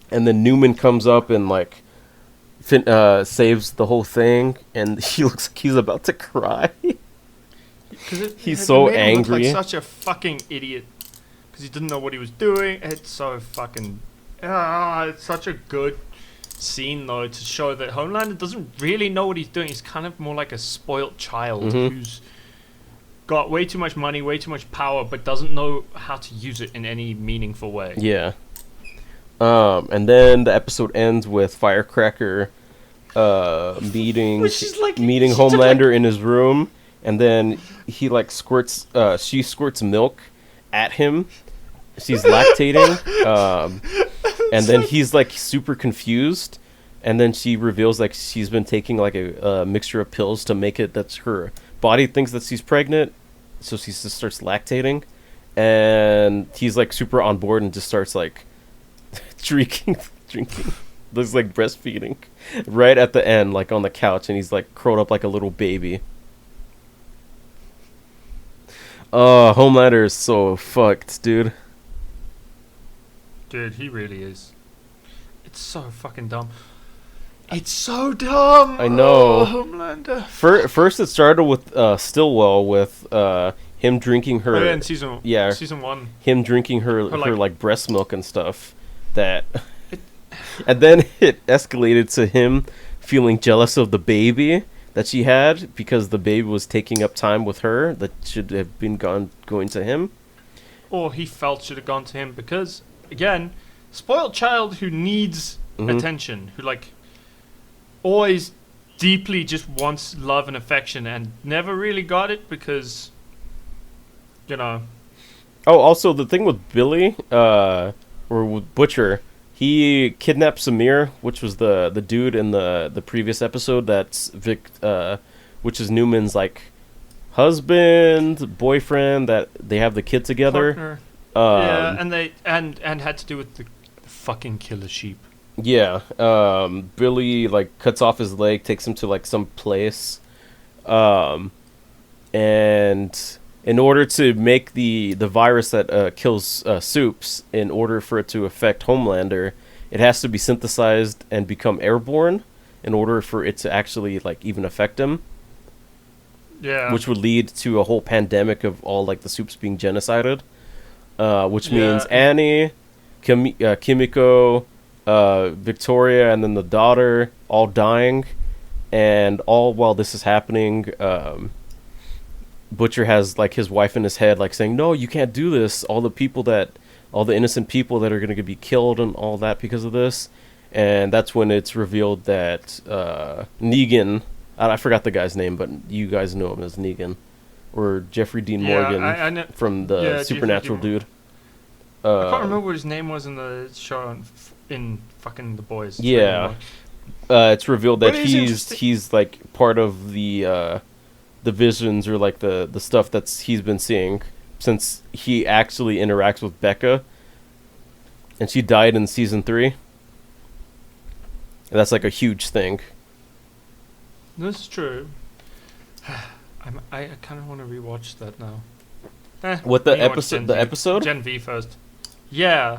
A: And then Newman comes up and like saves the whole thing, and he looks like he's about to cry. He's so angry.
B: Like such a fucking idiot because he didn't know what he was doing. It's so fucking. It's such a good scene though to show that Homelander doesn't really know what he's doing. He's kind of more like a spoilt child who's got way too much money, way too much power, but doesn't know how to use it in any meaningful way.
A: Yeah. And then the episode ends with Firecracker meeting Homelander in his room, and then he like she squirts milk at him. She's lactating, and then he's like super confused, and then she reveals like she's been taking like a mixture of pills to make it that her body thinks that she's pregnant, so she just starts lactating, and he's like super on board and just starts like drinking. Looks like breastfeeding right at the end, like on the couch, and he's like curled up like a little baby. Homelander is so fucked, dude.
B: Dude, he really is. It's so fucking dumb. It's so dumb.
A: I know.
B: Homelander.
A: First, it started with Stillwell with him drinking her.
B: Oh, yeah, in season 1.
A: Him drinking her like breast milk and stuff. And then it escalated to him feeling jealous of the baby that she had because the baby was taking up time with her that should have been going to him.
B: Or he felt should have gone to him because, again, spoiled child who needs attention, who like always deeply just wants love and affection and never really got it because, you know.
A: Oh, also the thing with Billy, or with Butcher, he kidnapped Samir, which was the dude in the previous episode. That's which is Newman's like husband, boyfriend. That they have the kid together.
B: Yeah, and they and had to do with the fucking killer sheep.
A: Yeah, Billy like cuts off his leg, takes him to like some place, and in order to make the virus that kills Soups, in order for it to affect Homelander, it has to be synthesized and become airborne in order for it to actually like even affect him.
B: Yeah,
A: which would lead to a whole pandemic of all like the Soups being genocided, which means Annie, Kimiko, Victoria, and then the daughter all dying, and all while this is happening, Butcher has like his wife in his head like saying, no, you can't do this, all the innocent people that are going to be killed and all that because of this. And that's when it's revealed that Negan, I forgot the guy's name, but you guys know him as Negan, or Jeffrey Dean Morgan
B: I know,
A: from the Supernatural dude.
B: I can't remember what his name was in the show fucking The Boys. It's
A: Yeah.
B: really
A: It's revealed
B: But
A: that
B: it is interesting.
A: he's like part of the visions or like the stuff he's been seeing since he actually interacts with Becca, and she died in season 3. And that's like a huge thing.
B: That's true. I kind of want to rewatch that now.
A: What the
B: I need to watch
A: episode?
B: Gen
A: The
B: V.
A: episode?
B: Gen V first. Yeah,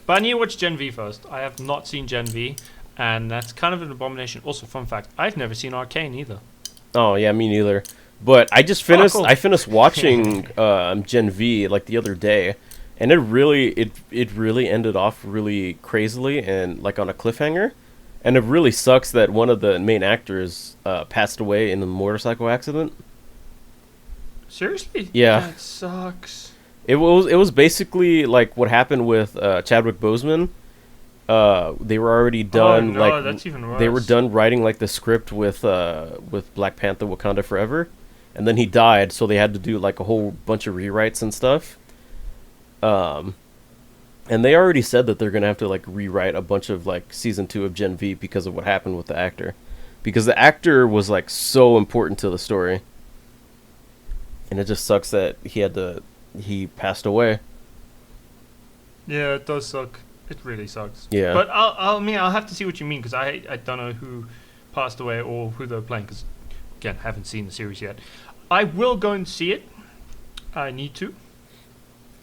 B: but I need to watch Gen V first. I have not seen Gen V, and that's kind of an abomination. Also, fun fact: I've never seen Arcane either.
A: Oh yeah, me neither. But I just finished.
B: cool.
A: I finished watching Gen V like the other day, and it really ended off really crazily and like on a cliffhanger. And it really sucks that one of the main actors passed away in a motorcycle accident.
B: Seriously?
A: Yeah.
B: That sucks.
A: It was basically like what happened with Chadwick Boseman. They were already done.
B: Oh, no, that's even worse.
A: They were done writing like the script with Black Panther: Wakanda Forever, and then he died, so they had to do like a whole bunch of rewrites and stuff. And they already said that they're gonna have to like rewrite a bunch of like season 2 of Gen V because of what happened with the actor, because the actor was like so important to the story, and it just sucks that he passed away.
B: Yeah, it does suck. It really sucks.
A: Yeah.
B: But I'll have to see what you mean because I don't know who passed away or who they're playing because again haven't seen the series yet. I will go and see it. I need to.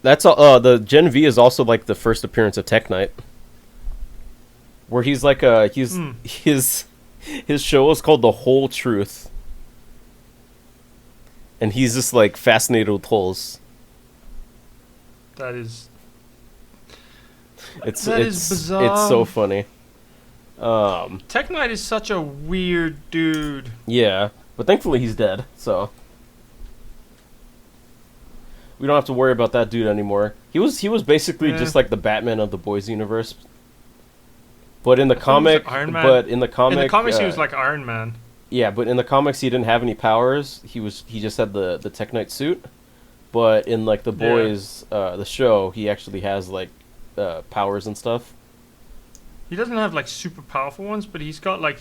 A: That's all. The Gen V is also like the first appearance of Tech Knight, where he's like his show is called The Whole Truth, and he's just like fascinated with holes.
B: That is
A: It's
B: bizarre.
A: It's so funny.
B: Tech Knight is such a weird dude.
A: Yeah, but thankfully he's dead, so we don't have to worry about that dude anymore. He was basically just like the Batman of the Boys universe. But in the comic,
B: Iron Man.
A: but in the comic,
B: In the comics, he was like Iron Man.
A: yeah, but in the comics he didn't have any powers. He just had the Tech Knight suit. But in like the Boys, the show, he actually has like powers and stuff.
B: He doesn't have like super powerful ones, but he's got like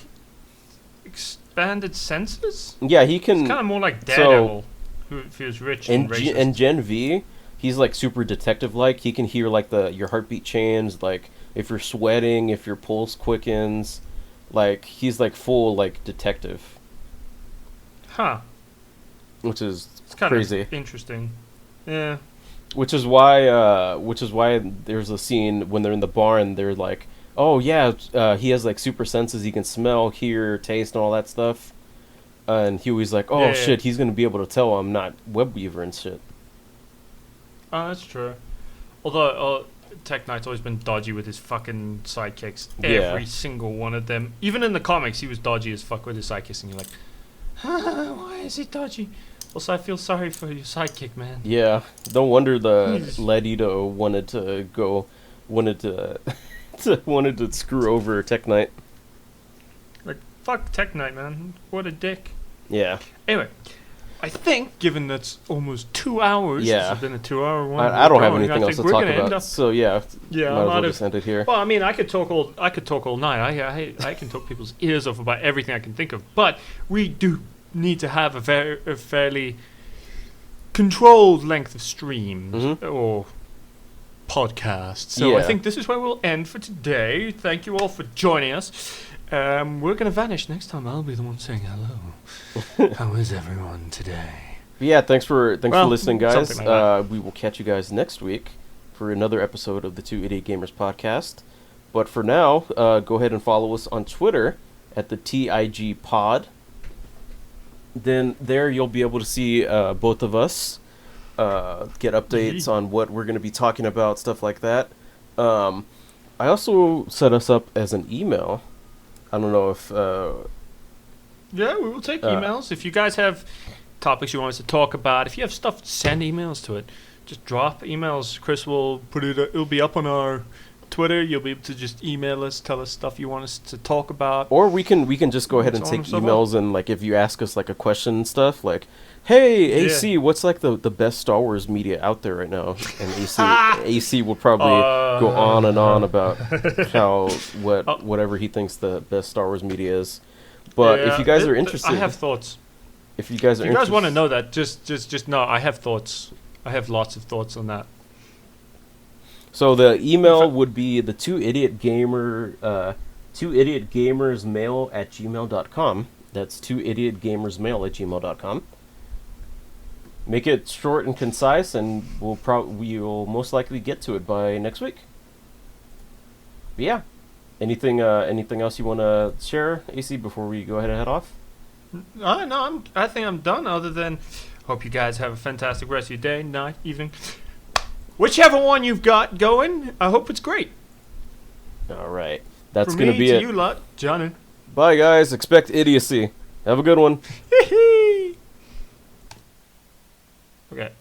B: expanded senses.
A: Yeah, he can.
B: It's kind of more like Daredevil, who feels rich and racist.
A: In Gen V, he's like super detective-like. He can hear like your heartbeat change, like if you're sweating, if your pulse quickens. Like he's like full like detective.
B: Huh.
A: Which is
B: It's kind
A: crazy.
B: of interesting. Yeah.
A: Which is why there's a scene when they're in the barn. They're like, oh yeah, he has like super senses. He can smell, hear, taste, and all that stuff. And Huey's like, oh shit, he's gonna be able to tell I'm not Webweaver and shit.
B: Oh, that's true. Although Tech Knight's always been dodgy with his fucking sidekicks.
A: Yeah.
B: Every single one of them. Even in the comics, he was dodgy as fuck with his sidekicks, and you're like, why is he dodgy? Also, I feel sorry for your sidekick, man.
A: Yeah, no wonder the
B: He's-
A: Ledito wanted to screw over Tech Knight.
B: Like, fuck Tech Knight, man. What a dick.
A: Yeah,
B: Anyway, I think, given that's almost 2 hours,
A: Yeah.
B: this has been a 2-hour one.
A: I don't have
B: going,
A: anything
B: I
A: else to
B: think we're
A: talk
B: gonna end
A: about.
B: up-
A: So yeah,
B: Yeah,
A: might
B: I'm
A: as well
B: out
A: just end it here.
B: Well, I mean, I could talk all night. I can talk people's ears off about everything I can think of. But we do need to have a fairly controlled length of streams
A: Mhm.
B: or podcasts. So I
A: Yeah.
B: think this is where we'll end for today. Thank you all for joining us. We're gonna vanish next time. I'll be the one saying hello. How is everyone today?
A: Yeah, thanks for listening, guys.
B: something like that.
A: We will catch you guys next week for another episode of the Two Idiot Gamers podcast. But for now, go ahead and follow us on Twitter at the TIG Pod. Then there you'll be able to see both of us, get updates on what we're going to be talking about, stuff like that. I also set us up as an email. I don't know if...
B: Yeah, we will take emails. If you guys have topics you want us to talk about, if you have stuff, send emails to it. Just drop emails. Chris will put it. It'll be up on our Twitter. You'll be able to just email us, tell us stuff you want us to talk about.
A: Or we can just go ahead and
B: So on
A: take
B: and so
A: emails, and like if you ask us like a question and stuff, like, hey
B: Yeah.
A: AC, what's like the best Star Wars media out there right now? And AC will probably go on and on about how whatever he thinks the best Star Wars media is. But if you guys are interested,
B: I have thoughts.
A: If you guys are
B: If you guys want to know that, just know I have thoughts. I have lots of thoughts on that.
A: So the email would be the two idiot gamers mail at gmail.com. That's two idiot gamers mail at gmail.com. Make it short and concise, and we'll most likely get to it by next week. But yeah, anything else you want to share, AC, before we go ahead and head off?
B: No, I think I'm done. Other than, hope you guys have a fantastic rest of your day, night, evening, whichever one you've got going. I hope it's great.
A: All right, that's
B: From
A: gonna
B: me
A: be
B: to
A: it.
B: you lot, Johnny.
A: Bye, guys. Expect idiocy. Have a good one.
B: Okay.